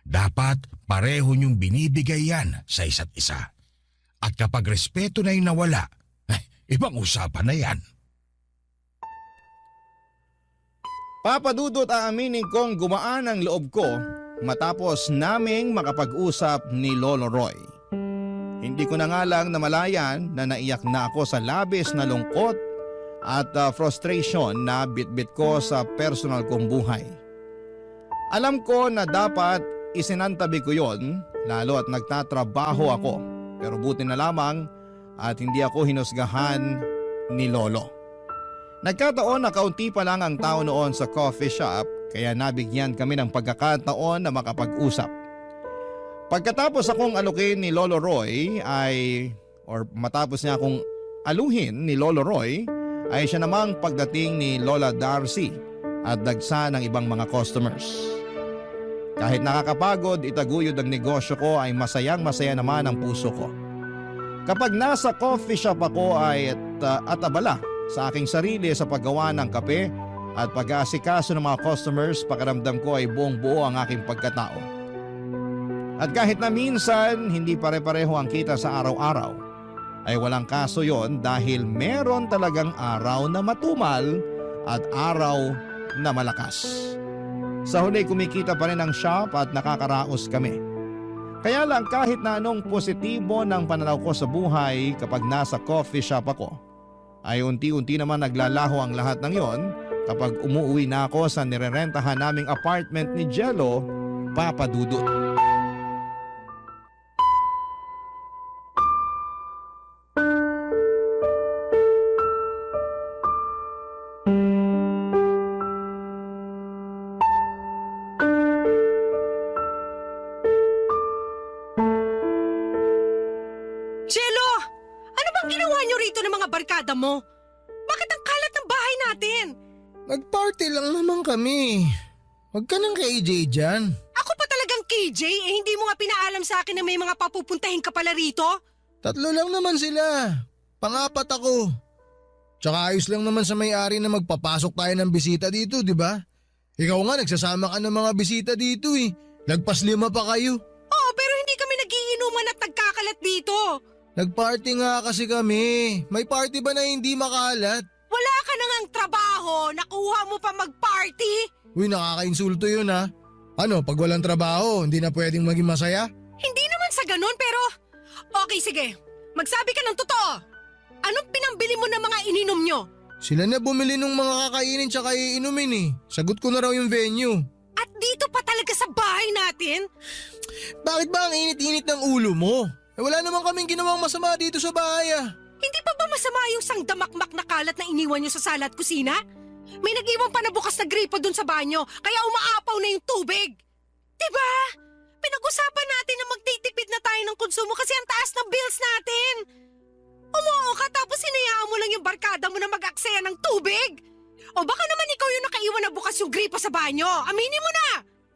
Dapat pareho nyong binibigay yan sa isa't isa. At kapag respeto na yung nawala, ibang usapan na yan. Papa Dudut, aaminin kong gumaan ang loob ko matapos naming makapag-usap ni Lolo Roy. Hindi ko na nga lang namalayan na naiyak na ako sa labis na lungkot at frustration na bitbit ko sa personal kong buhay. Alam ko na dapat isinantabi ko yon, lalo at nagtatrabaho ako, pero buti na lamang at hindi ako hinusgahan ni Lolo. Nagkataon na kaunti pa lang ang tao noon sa coffee shop, kaya nabigyan kami ng pagkakataon na makapag-usap. Pagkatapos akong alukin ni Lolo Roy matapos niya akong aluhin ni Lolo Roy, ay siya namang pagdating ni Lola Darcy at dagsa ng ibang mga customers. Kahit nakakapagod itaguyod ang negosyo ko, ay masayang-masaya naman ang puso ko. Kapag nasa coffee shop ako ay at abala sa aking sarili sa paggawa ng kape at pag-aasikaso ng mga customers, pakiramdam ko ay buong-buo ang aking pagkatao. At kahit na minsan hindi pare-pareho ang kita sa araw-araw, ay walang kaso yon dahil meron talagang araw na matumal at araw na malakas. Sa huli kumikita pa rin ang shop at nakakaraos kami. Kaya lang kahit na anong positibo ng pananaw ko sa buhay kapag nasa coffee shop ako, ay unti-unti naman naglalaho ang lahat ng yon kapag umuwi na ako sa nirerentahan naming apartment ni Jello, Papa Dudut. Jello! Ano bang ginawa niyo rito ng mga barkada mo? Bakit ang kalat ng bahay natin? Nag-party lang naman kami. Huwag ka nang KJ dyan. Ako pa talagang KJ, hindi mo nga pinaalam sa akin na may mga papupuntahin ka pala rito? 3 lang naman sila. Pang-4 ako. Tsaka ayos lang naman sa may-ari na magpapasok tayo ng bisita dito, di ba? Ikaw nga nagsasama ka ng mga bisita dito eh. Lagpas 5 pa kayo. Oo, pero hindi kami nagiinuman at nagkakalat dito. Nag-party nga kasi kami. May party ba na hindi makalat? Wala ka na ngang trabaho, nakuha mo pa mag-party? Uy, nakaka-insulto yun ha. Ano, pag walang trabaho, hindi na pwedeng maging masaya? Hindi naman sa ganun, pero... Okay, sige. Magsabi ka ng totoo. Anong pinambili mo ng mga ininom nyo? Sila na bumili ng mga kakainin tsaka iinumin eh. Sagot ko na raw yung venue. At dito pa talaga sa bahay natin? Bakit ba ang init-init ng ulo mo? Wala naman kaming ginawang masama dito sa bahay ah. Hindi pa ba masama yung sangdamakmak na kalat na iniwan nyo sa sala at kusina? May nag-iwan pa na bukas na gripo dun sa banyo, kaya umaapaw na yung tubig. Diba? Pinag-usapan natin na magtitipid na tayo ng konsumo kasi ang taas ng bills natin. Umuo ka tapos hinayaan mo lang yung barkada mo na mag-aksaya ng tubig. O baka naman ikaw yung nakaiwan na bukas yung gripo sa banyo. Aminin mo na!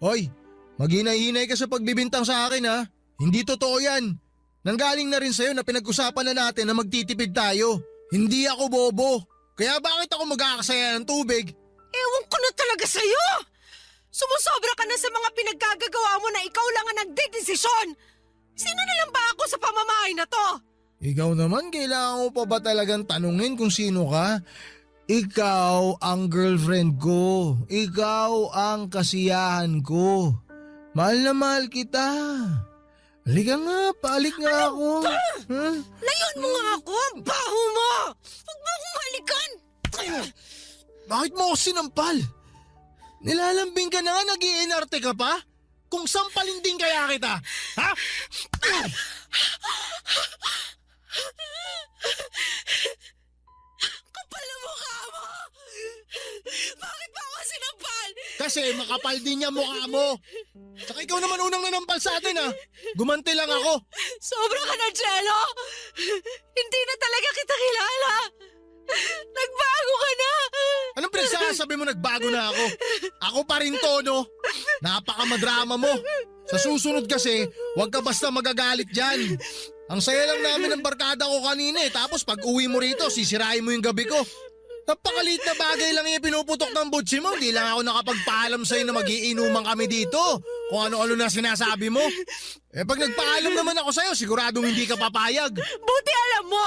Hoy, maghinay-hinay ka sa pagbibintang sa akin ha. Hindi totoo yan. Nanggaling na rin sa'yo na pinag-usapan na natin na magtitipid tayo. Hindi ako bobo. Kaya bakit ako mag-aaksaya ng tubig? Ewan ko na talaga sa'yo! Sumusobra ka na sa mga pinaggagawa mo na ikaw lang ang nagdedesisyon! Sino na lang ba ako sa pamamahay na to? Ikaw naman, kailangan mo pa ba talagang tanungin kung sino ka? Ikaw ang girlfriend ko. Ikaw ang kasiyahan ko. Mahal na mahal kita. Halika nga, paalik nga ako. Huh? Layon mo nga ako! Ang baho mo! Huwag mo akong halikan! Bakit mo ako sinampal? Nilalambing ka na nga, nag-iinarte ka pa? Kung sampalin din kaya kita, ha? kasi makapal din niya mukha mo. Saka ikaw naman unang nanampal sa atin ha. Gumanti lang ako. Sobra ka na, Jello! Hindi na talaga kita kilala! Nagbago ka na! Anong pinagsasabi mo nagbago na ako? Ako pa rin to, no? Napakamadrama mo. Sa susunod kasi, huwag ka basta magagalit dyan. Ang saya lang namin ng barkada ko kanina eh. Tapos pag uwi mo rito, sisirain mo yung gabi ko. Napakaliit na bagay lang yung pinuputok ng butsi mo. Hindi lang ako nakapagpaalam sa'yo na magiinuman kami dito. Kung ano-ano na sinasabi mo. Eh pag nagpaalam naman ako sa'yo, siguradong hindi ka papayag. Buti alam mo!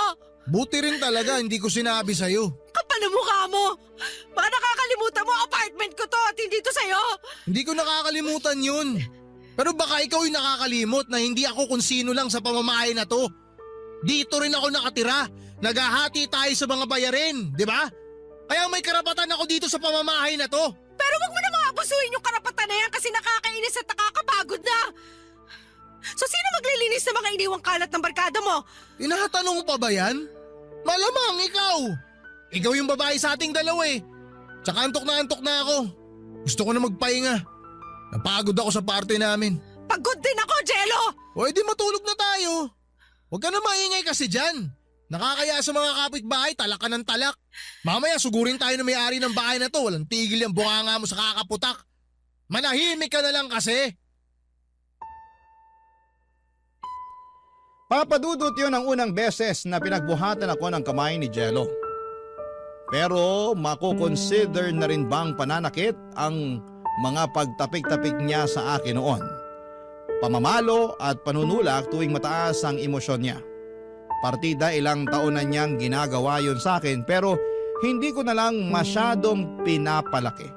Buti rin talaga, hindi ko sinabi sa'yo. Kapal na mukha mo! Baka nakakalimutan mo apartment ko to at hindi to sa'yo! Hindi ko nakakalimutan yun. Pero baka ikaw yung nakakalimot na hindi ako kung sino lang sa pamamahay na to. Dito rin ako nakatira. Naghahati tayo sa mga bayarin, di ba? Kaya may karapatan ako dito sa pamamahay na to. Pero wag mo namang abusuin yung karapatan na yan kasi nakakainis at nakakapagod na! So sino maglilinis ng mga iniwang kalat ng barkada mo? Tinatanong mo pa ba yan? Malamang ikaw. Ikaw yung babae sa ating dalawa eh. Tsaka antok na ako. Gusto ko na magpahinga. Napagod ako sa party namin. Pagod din ako, Jello! O edi matulog na tayo. Huwag ka na maingay kasi dyan. Nakakaya sa mga kapitbahay, talak ka ng talak. Mamaya sugurin tayo na may-ari ng bahay na to. Walang tigil yung bunganga mo sa kakaputak. Manahimik ka na lang kasi. Papadudot yun ang unang beses na pinagbuhatan ako ng kamay ni Jello. Pero makukonsider na rin bang pananakit ang mga pagtapik-tapik niya sa akin noon? Pamamalo at panunulak tuwing mataas ang emosyon niya. Partida ilang taon na niyang ginagawa yun sa akin pero hindi ko na lang masyadong pinapalaki.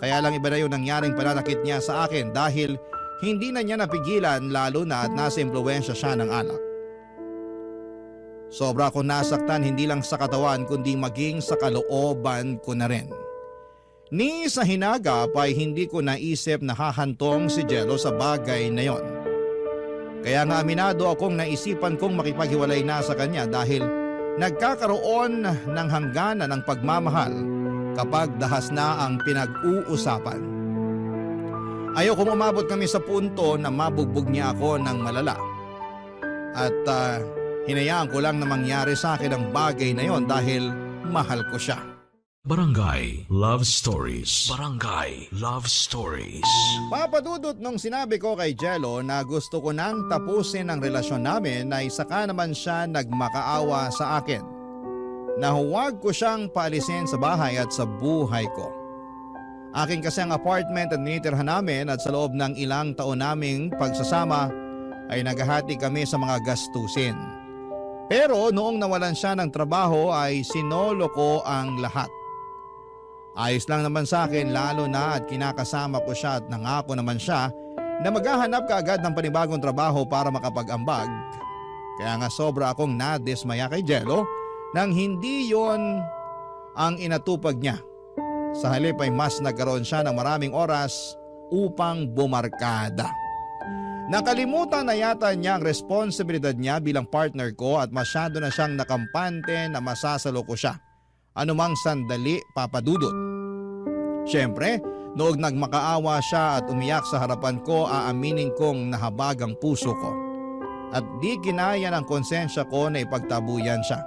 Kaya lang iba na yung nangyaring pananakit niya sa akin dahil hindi na niya napigilan lalo na at nasa impluwensya siya ng alak. Sobra akong nasaktan hindi lang sa katawan kundi maging sa kalooban ko na rin. Ni sa hinagap ay hindi ko naisip na hahantong si Jello sa bagay na yon. Kaya nga aminado akong naisipan kong makipaghiwalay na sa kanya dahil nagkakaroon ng hangganan ng pagmamahal kapag dahas na ang pinag-uusapan. Ayokong umabot kami sa punto na mabugbog niya ako ng malala. At hinayaan ko lang na mangyari sa akin ang bagay na yon dahil mahal ko siya. Barangay Love Stories. Barangay Love Stories. Papadudot nung sinabi ko kay Jello na gusto ko nang tapusin ang relasyon namin ay saka naman siya nagmakaawa sa akin. Na huwag ko siyang paalisin sa bahay at sa buhay ko. Akin kasi ang apartment at tinitirhan namin at sa loob ng ilang taon naming pagsasama ay naghahati kami sa mga gastusin. Pero noong nawalan siya ng trabaho ay sinolo ko ang lahat. Ayos lang naman sa akin lalo na at kinakasama ko siya at nangako naman siya na maghahanap kaagad ng panibagong trabaho para makapag-ambag. Kaya nga sobra akong nadismaya kay Jello nang hindi yon ang inatupag niya. Sa halip ay mas nagkaroon siya ng maraming oras upang bumarkada. Nakalimutan na yata niya ang responsibilidad niya bilang partner ko at masyado na siyang nakampante na masasalo ko siya. Anumang sandali papadudot. Siyempre, noong nagmakaawa siya at umiyak sa harapan ko, aaminin kong nahabag ang puso ko. At di kinaya ng konsensya ko na ipagtabuyan siya.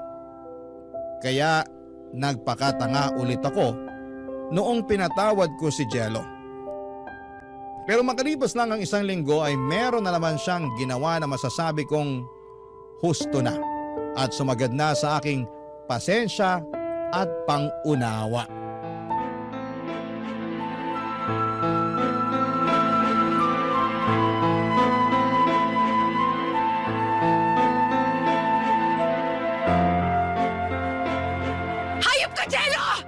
Kaya nagpakatanga ulit ako noong pinatawad ko si Jello. Pero makalipas lang ang isang linggo ay meron na naman siyang ginawa na masasabi kong husto na at sumagad na sa aking pasensya at pangunawa. Hayop ka, Jello!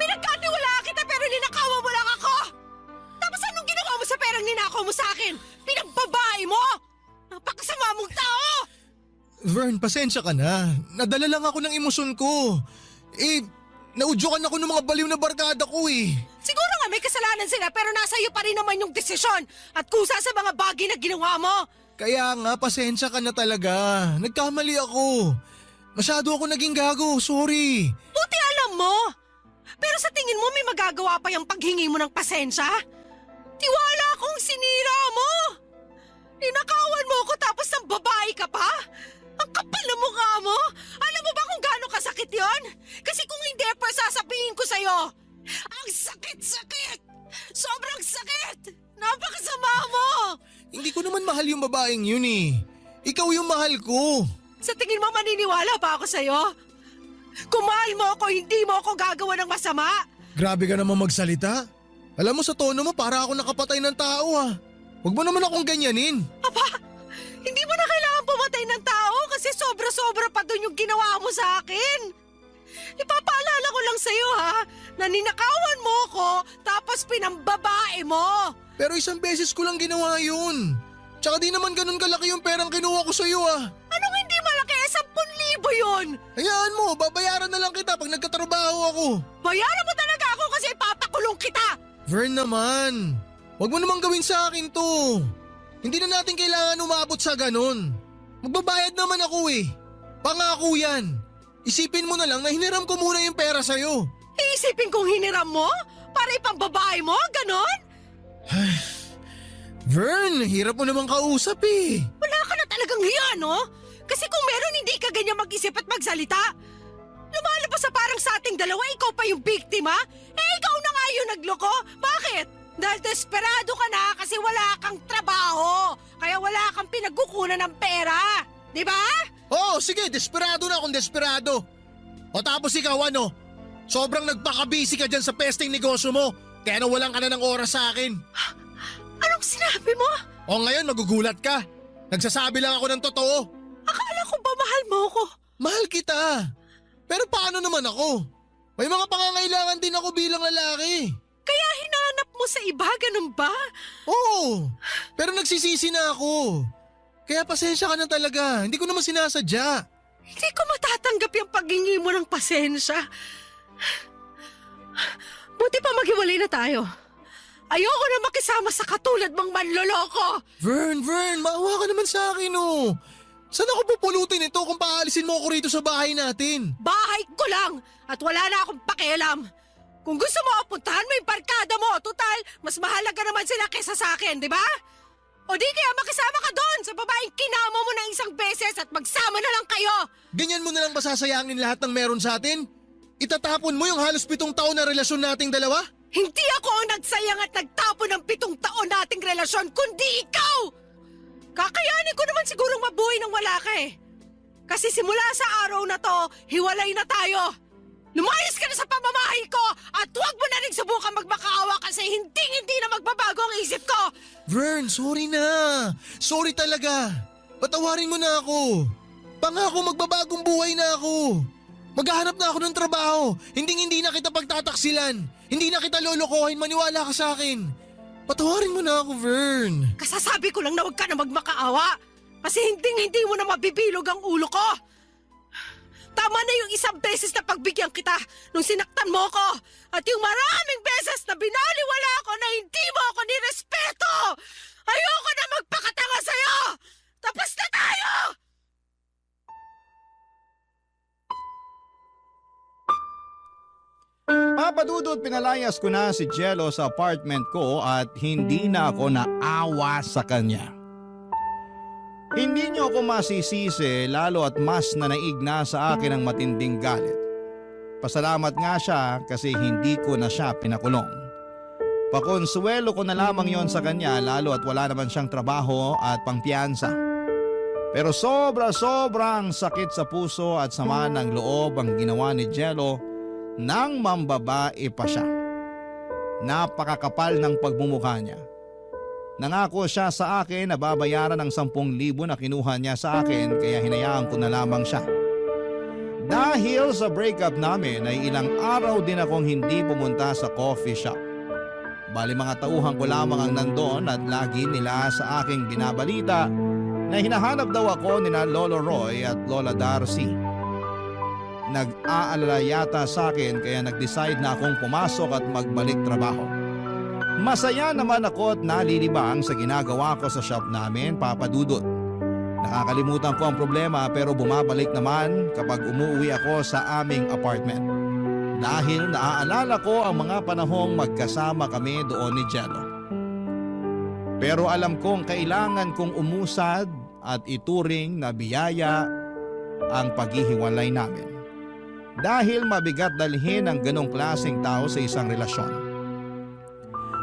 Pinagkatiwalaan kita pero ninakawan mo lang ako! Tapos anong ginawa mo sa perang ninakaw mo sa akin? Pinagbabae mo! Napakasama mong tao! Vern, pasensya ka na. Nadala lang ako ng emosyon ko. Naudyokan ako ng mga baliw na barkada ko eh. Siguro nga may kasalanan sila pero nasa iyo pa rin naman yung desisyon at kusa sa mga bagay na ginawa mo. Kaya nga, pasensya ka na talaga. Nagkamali ako. Masyado ako naging gago, sorry. Buti alam mo! Pero sa tingin mo may magagawa pa yung paghingi mo ng pasensya? Tiwala kong sinira mo! Ninakawan mo ako tapos ng babae ka pa? Ang kapal na mukha mo! Alam mo ba kung gaano kasakit yon? Kasi kung hindi pa sasabihin ko sa'yo, ang sakit-sakit! Sobrang sakit! Napakasama mo! Hindi ko naman mahal yung babaeng yun eh. Ikaw yung mahal ko. Sa tingin mo maniniwala pa ako sa'yo? Kung mahal mo ako, hindi mo ako gagawa ng masama. Grabe ka naman magsalita. Alam mo sa tono mo para ako nakapatay ng tao ah. Huwag mo naman akong ganyanin. Hindi mo na kailangan pumatay ng tao kasi sobra-sobra pa dun yung ginawa mo sa akin. Ipapaalala ko lang sa'yo ha, na ninakawan mo ko tapos pinambabae mo. Pero isang beses ko lang ginawa yun. Tsaka di naman ganun kalaki yung perang kinuha ko sa'yo ah. Anong hindi malaki? 10,000 yun. Hayaan mo, babayaran na lang kita pag nagkatrabaho ako. Bayaran mo talaga ako kasi ipapakulong kita. Vern naman, huwag mo naman gawin sa akin to. Hindi na natin kailangan umabot sa ganun. Magbabayad naman ako eh. Pangako yan. Isipin mo na lang na hiniram ko muna yung pera sa'yo. Iisipin kong hiniram mo? Para ipambabae mo? Ganon? Vern, hirap mo naman kausap eh. Wala ka na talagang hiya, no? Kasi kung meron hindi ka ganyan mag-isip at magsalita. Lumalabas sa parang sa ating dalawa, ikaw pa yung biktima? Ikaw na nga yung nagloko. Bakit? Dahil desperado ka na kasi wala kang trabaho. Kaya wala kang pinagkukunan ng pera. Di ba? Oo, sige, desperado na akong desperado. O tapos ikaw ano? Sobrang nagpaka-busy ka dyan sa pesting negosyo mo. Kaya nawalan ka na ng oras sa akin. Anong sinabi mo? O ngayon magugulat ka. Nagsasabi lang ako ng totoo. Akala ko ba mahal mo ko? Mahal kita. Pero paano naman ako? May mga pangangailangan din ako bilang lalaki. Kaya hinanap mo sa iba, ganun ba? Oo, pero nagsisisi na ako. Kaya pasensya ka na talaga. Hindi ko naman sinasadya. Hindi ko matatanggap yung paghingi mo ng pasensya. Buti pa maghiwalay na tayo. Ayoko na makisama sa katulad mong manloloko. Vern, maawa ka naman sa akin oh. Saan ako pupulutin ito kung paalisin mo ako rito sa bahay natin? Bahay ko lang at wala na akong pakialam. Kung gusto mo, puntahan mo yung barkada mo. Total, mas mahalaga naman sila kesa sa akin, di ba? O di kaya makisama ka doon sa babaeng kinama mo ng isang beses at magsama na lang kayo. Ganyan mo na lang basasayangin lahat ng meron sa atin? Itatapon mo yung halos 7 taon na relasyon nating dalawa? Hindi ako ang nagsayang at nagtapon ng 7 taon nating relasyon, kundi ikaw! Kakayanin ko naman sigurong mabuhay nang wala ka eh. Kasi simula sa araw na to, hiwalay na tayo. Lumayas ka na sa pamamahay ko at huwag mo na rin subukan magmakaawa kasi hindi na magbabago ang isip ko. Vern, sorry na. Sorry talaga. Patawarin mo na ako. Pangako magbabagong buhay na ako. Maghahanap na ako ng trabaho. Hindi na kita pagtataksilan. Hindi na kita lolokohin, maniwala ka sa akin. Patawarin mo na ako, Vern. Kasasabi ko lang na huwag ka na magmakaawa. Kasi hindi mo na mabibilog ang ulo ko. Tama na yung isang beses na pagbigyan kita nung sinaktan mo ko. At yung maraming beses na binaliwala ko na hindi mo ako nirespeto. Ayoko na magpakatanga sa'yo. Tapos na tayo! Papadudot, pinalayas ko na si Jello sa apartment ko at hindi na ako naawa sa kanya. Hindi niyo ako masisisi lalo at mas nanaig na sa akin ang matinding galit. Pasalamat nga siya kasi hindi ko na siya pinakulong. Pakonsuelo ko na lamang yon sa kanya lalo at wala naman siyang trabaho at pangpiyansa. Pero sobrang sakit sa puso at sama ng loob ang ginawa ni Jello nang mambabae pa siya. Napakakapal ng pagmumukha niya. Nangako siya sa akin na babayaran ng 10,000 na kinuha niya sa akin kaya hinayaan ko na lamang siya. Dahil sa breakup namin ay ilang araw din akong hindi pumunta sa coffee shop. Bali mga tauhan ko lamang ang nandoon at lagi nila sa aking binabalita na hinahanap daw ako nina Lolo Roy at Lola Darcy. Nag-aalala yata sa akin kaya nag-decide na akong pumasok at magbalik trabaho. Masaya naman ako at nalilibang sa ginagawa ko sa shop namin, Papa Dudut. Nakakalimutan ko ang problema pero bumabalik naman kapag umuwi ako sa aming apartment. dahil naaalala ko ang mga panahong magkasama kami doon ni Jello. Pero alam kong kailangan kong umusad at ituring na biyaya ang paghihiwalay namin. Dahil mabigat dalhin ang ganong klaseng tao sa isang relasyon.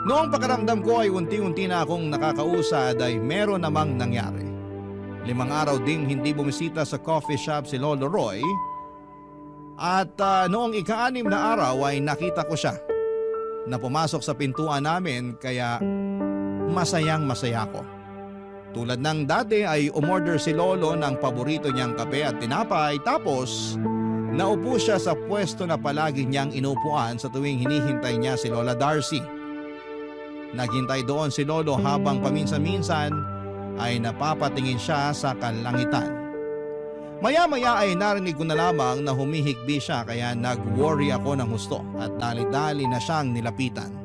Noong pakaramdam ko ay unti-unti na akong nakakausad ay meron namang nangyari. 5 araw ding hindi bumisita sa coffee shop si Lolo Roy at noong ika-6 na araw ay nakita ko siya na pumasok sa pintuan namin kaya masayang masaya ko. Tulad ng dati ay umorder si Lolo ng paborito niyang kape at tinapay tapos naupo siya sa pwesto na palagi niyang inupuan sa tuwing hinihintay niya si Lola Darcy. Naghintay doon si Lolo habang paminsan-minsan ay napapatingin siya sa kalangitan. Maya-maya ay narinig ko na lamang na humihikbi siya kaya nag-worry ako ng husto at dali-dali na siyang nilapitan.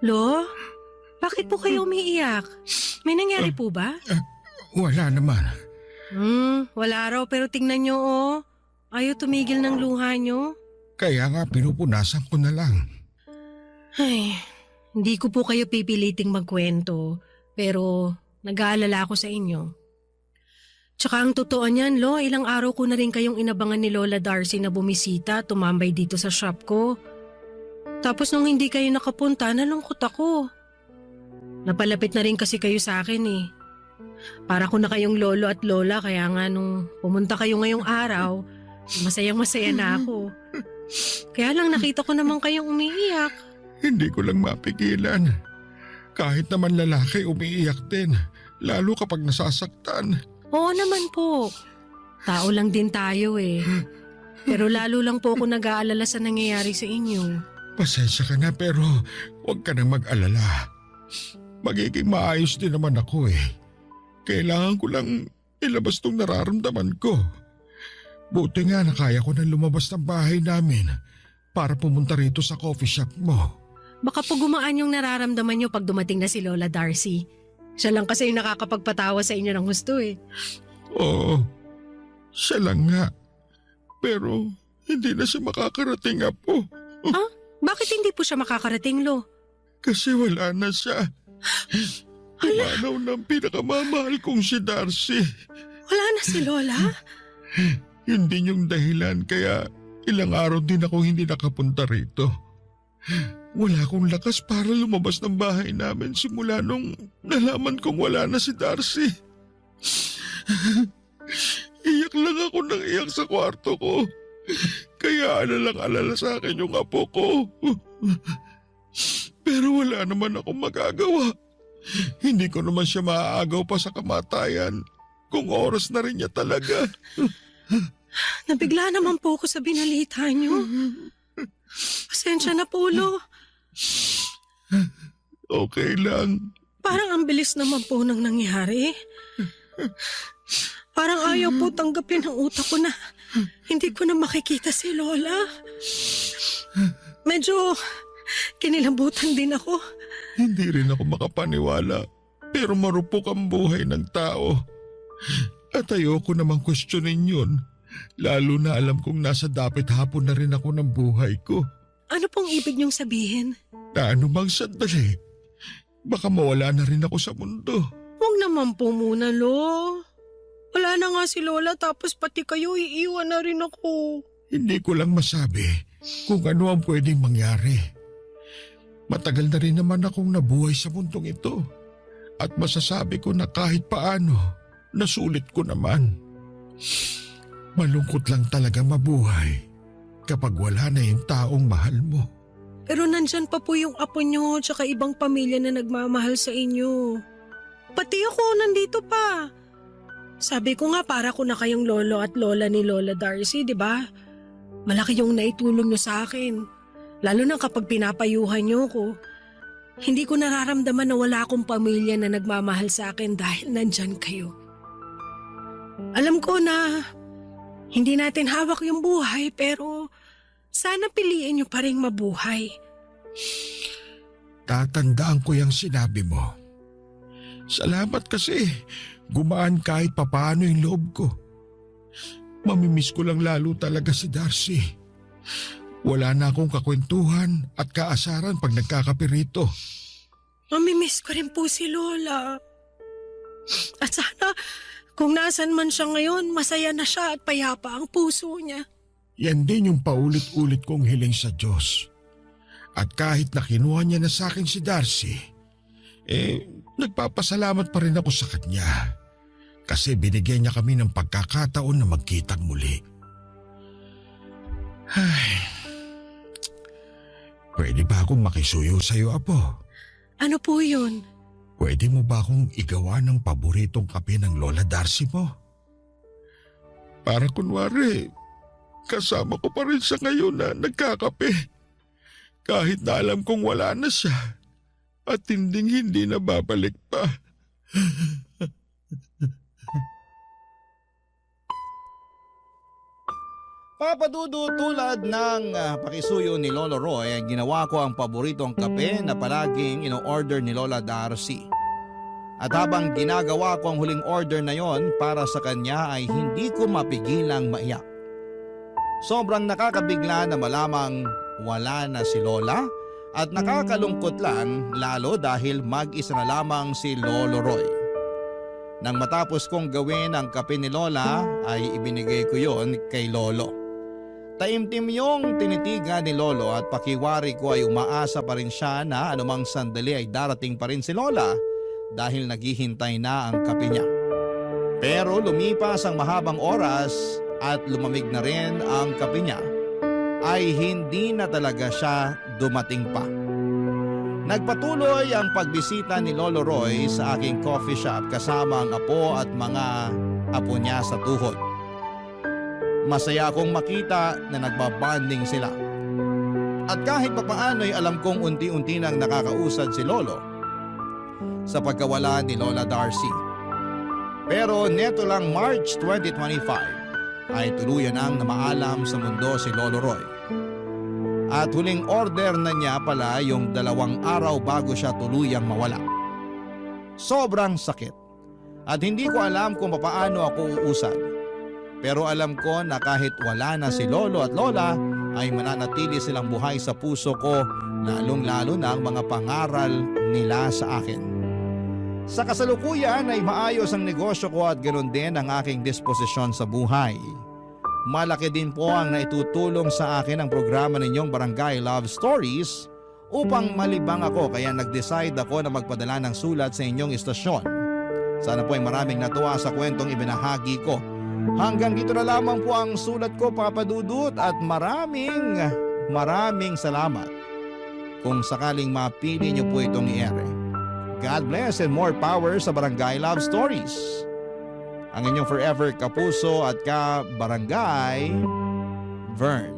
Lo, bakit po kayo umiiyak? May nangyari po ba? Wala naman. Wala raw pero tingnan nyo oh. Ayaw tumigil ng luha nyo. Kaya nga pinupunasan ko na lang. Ay, hindi ko po kayo pipiliting magkwento. Pero nag-aalala ako sa inyo. Tsaka ang totoo niyan, Lo, ilang araw ko na rin kayong inabangan ni Lola Darcy na bumisita, tumambay dito sa shop ko. Tapos nung hindi kayo nakapunta, nalungkot ako. Napalapit na rin kasi kayo sa akin eh. Para ko na kayong lolo at lola kaya nga nung pumunta kayo ngayong araw, masayang-masaya na ako. Kaya lang nakita ko naman kayong umiiyak. Hindi ko lang mapigilan. Kahit naman lalaki umiiyak din, lalo kapag nasasaktan. Oo naman po. Tao lang din tayo eh. Pero lalo lang po ako nag-aalala sa nangyayari sa inyo. Pasensya ka na pero huwag ka nang mag-alala. Magiging maayos din naman ako eh. Kailangan ko lang ilabas tong nararamdaman ko. Buti nga na kaya ko na lumabas ng bahay namin para pumunta rito sa coffee shop mo. Baka po gumaan yung nararamdaman nyo pag dumating na si Lola Darcy. Siya lang kasi yung nakakapagpatawa sa inyo ng gusto eh. Oo, siya lang nga. Pero hindi na siya makakarating, Apo. Bakit hindi po siya makakarating, Lo? Kasi wala na siya. Umanaw ng pinakamamahal kong si Darcy. Wala na si Lola? Yun din yung dahilan kaya ilang araw din ako hindi nakapunta rito. Wala akong lakas para lumabas ng bahay namin simula nung nalaman kong wala na si Darcy. Iyak lang ako nang iyak sa kwarto ko. Kaya alala sa akin yung apo ko. Pero wala naman akong magagawa. Hindi ko naman siya maaagaw pa sa kamatayan kung oras na rin niya talaga. Nabigla naman po ako sa binalita niyo. Pasensya na po, Lo. Okay lang. Parang ang bilis naman po nang nangyari. Parang ayaw po tanggapin ng utak ko na hindi ko na makikita si Lola. Medyo kinilabutan din ako. Hindi rin ako makapaniwala. Pero marupok ang buhay ng tao. At ayoko namang questionin yun. Lalo na alam kong nasa dapit hapon na rin ako ng buhay ko. Ano pong ibig niyong sabihin? Na ano bang sandali? Baka mawala na rin ako sa mundo. Huwag naman po muna, Lo. Wala na nga si Lola tapos pati kayo iiwan na rin ako. Hindi ko lang masabi kung ano ang pwedeng mangyari. Matagal na rin naman akong nabuhay sa mundong ito. At masasabi ko na kahit paano, nasulit ko naman. Malungkot lang talaga mabuhay kapag wala na yung taong mahal mo. Pero nandyan pa po yung apo niyo tsaka ibang pamilya na nagmamahal sa inyo. Pati ako nandito pa. Sabi ko nga para ko na kayong lolo at lola ni Lola Darcy, di ba? Malaki yung naitulong niyo sa akin. Lalo na kapag pinapayuhan niyo ko. Hindi ko nararamdaman na wala akong pamilya na nagmamahal sa akin dahil nandyan kayo. Alam ko na hindi natin hawak yung buhay pero sana piliin niyo pa rin mabuhay. Tatandaan ko yung sinabi mo. Salamat kasi gumaan kahit papaano yung loob ko. Mamimiss ko lang lalo talaga si Darcy. Wala na akong kakwentuhan at kaasaran pag nagkakapirito. Mamimiss ko rin po si Lola. At sana kung nasan man siya ngayon, masaya na siya at payapa ang puso niya. Yan din yung paulit-ulit kong hiling sa Diyos. At kahit na kinuha niya na sa akin si Darcy, nagpapasalamat pa rin ako sa kanya. Kasi binigyan niya kami ng pagkakataon na magkitang muli. Ay, pwede ba akong makisuyo sa'yo, Apo? Ano po yun? Pwede mo ba akong igawa ng paboritong kape ng Lola Darcy mo? Para kunwari, kasama ko pa rin siya ngayon na nagkakape. Kahit na alam kong wala na siya at hindi na babalik pa. Papadudo, tulad ng pakisuyo ni Lolo Roy, ay ginawa ko ang paboritong kape na palaging ino-order ni Lola Darcy. At habang ginagawa ko ang huling order na yon para sa kanya ay hindi ko mapigilang maiyak. Sobrang nakakabigla na malamang wala na si Lola at nakakalungkot lang lalo dahil mag-isa na lamang si Lolo Roy. Nang matapos kong gawin ang kape ni Lola ay ibinigay ko yon kay Lolo. Taimtim yung tinitigan ni Lolo at pakiwari ko ay umaasa pa rin siya na anumang sandali ay darating pa rin si Lola dahil naghihintay na ang kape niya. Pero lumipas ang mahabang oras at lumamig na rin ang kape niya ay hindi na talaga siya dumating pa. Nagpatuloy ang pagbisita ni Lolo Roy sa aking coffee shop kasama ang apo at mga apo niya sa tuhod. Masaya akong makita na nagbabanding sila. At kahit papaano ay alam kong unti-unti nang nakakausad si Lolo sa pagkawala ni Lola Darcy. Pero neto lang March 2025 ay tuluyan ang namaalam sa mundo si Lolo Roy. At huling order na niya pala yung 2 araw bago siya tuluyang mawala. Sobrang sakit. At hindi ko alam kung paano ako uusad. Pero alam ko na kahit wala na si Lolo at Lola ay mananatili silang buhay sa puso ko, lalong-lalo na ang mga pangaral nila sa akin. Sa kasalukuyan ay maayos ang negosyo ko at ganoon din ang aking disposisyon sa buhay. Malaki din po ang naitutulong sa akin ang programa ninyong Barangay Love Stories upang malibang ako, kaya nag-decide ako na magpadala ng sulat sa inyong istasyon. Sana po ay maraming natuwa sa kwentong ibinahagi ko. Hanggang dito na lamang po ang sulat ko, Papa Dudut, at maraming salamat kung sakaling mapili niyo po itong i-ere. God bless and more power sa Barangay Love Stories. Ang inyong forever kapuso at ka-barangay, Vern.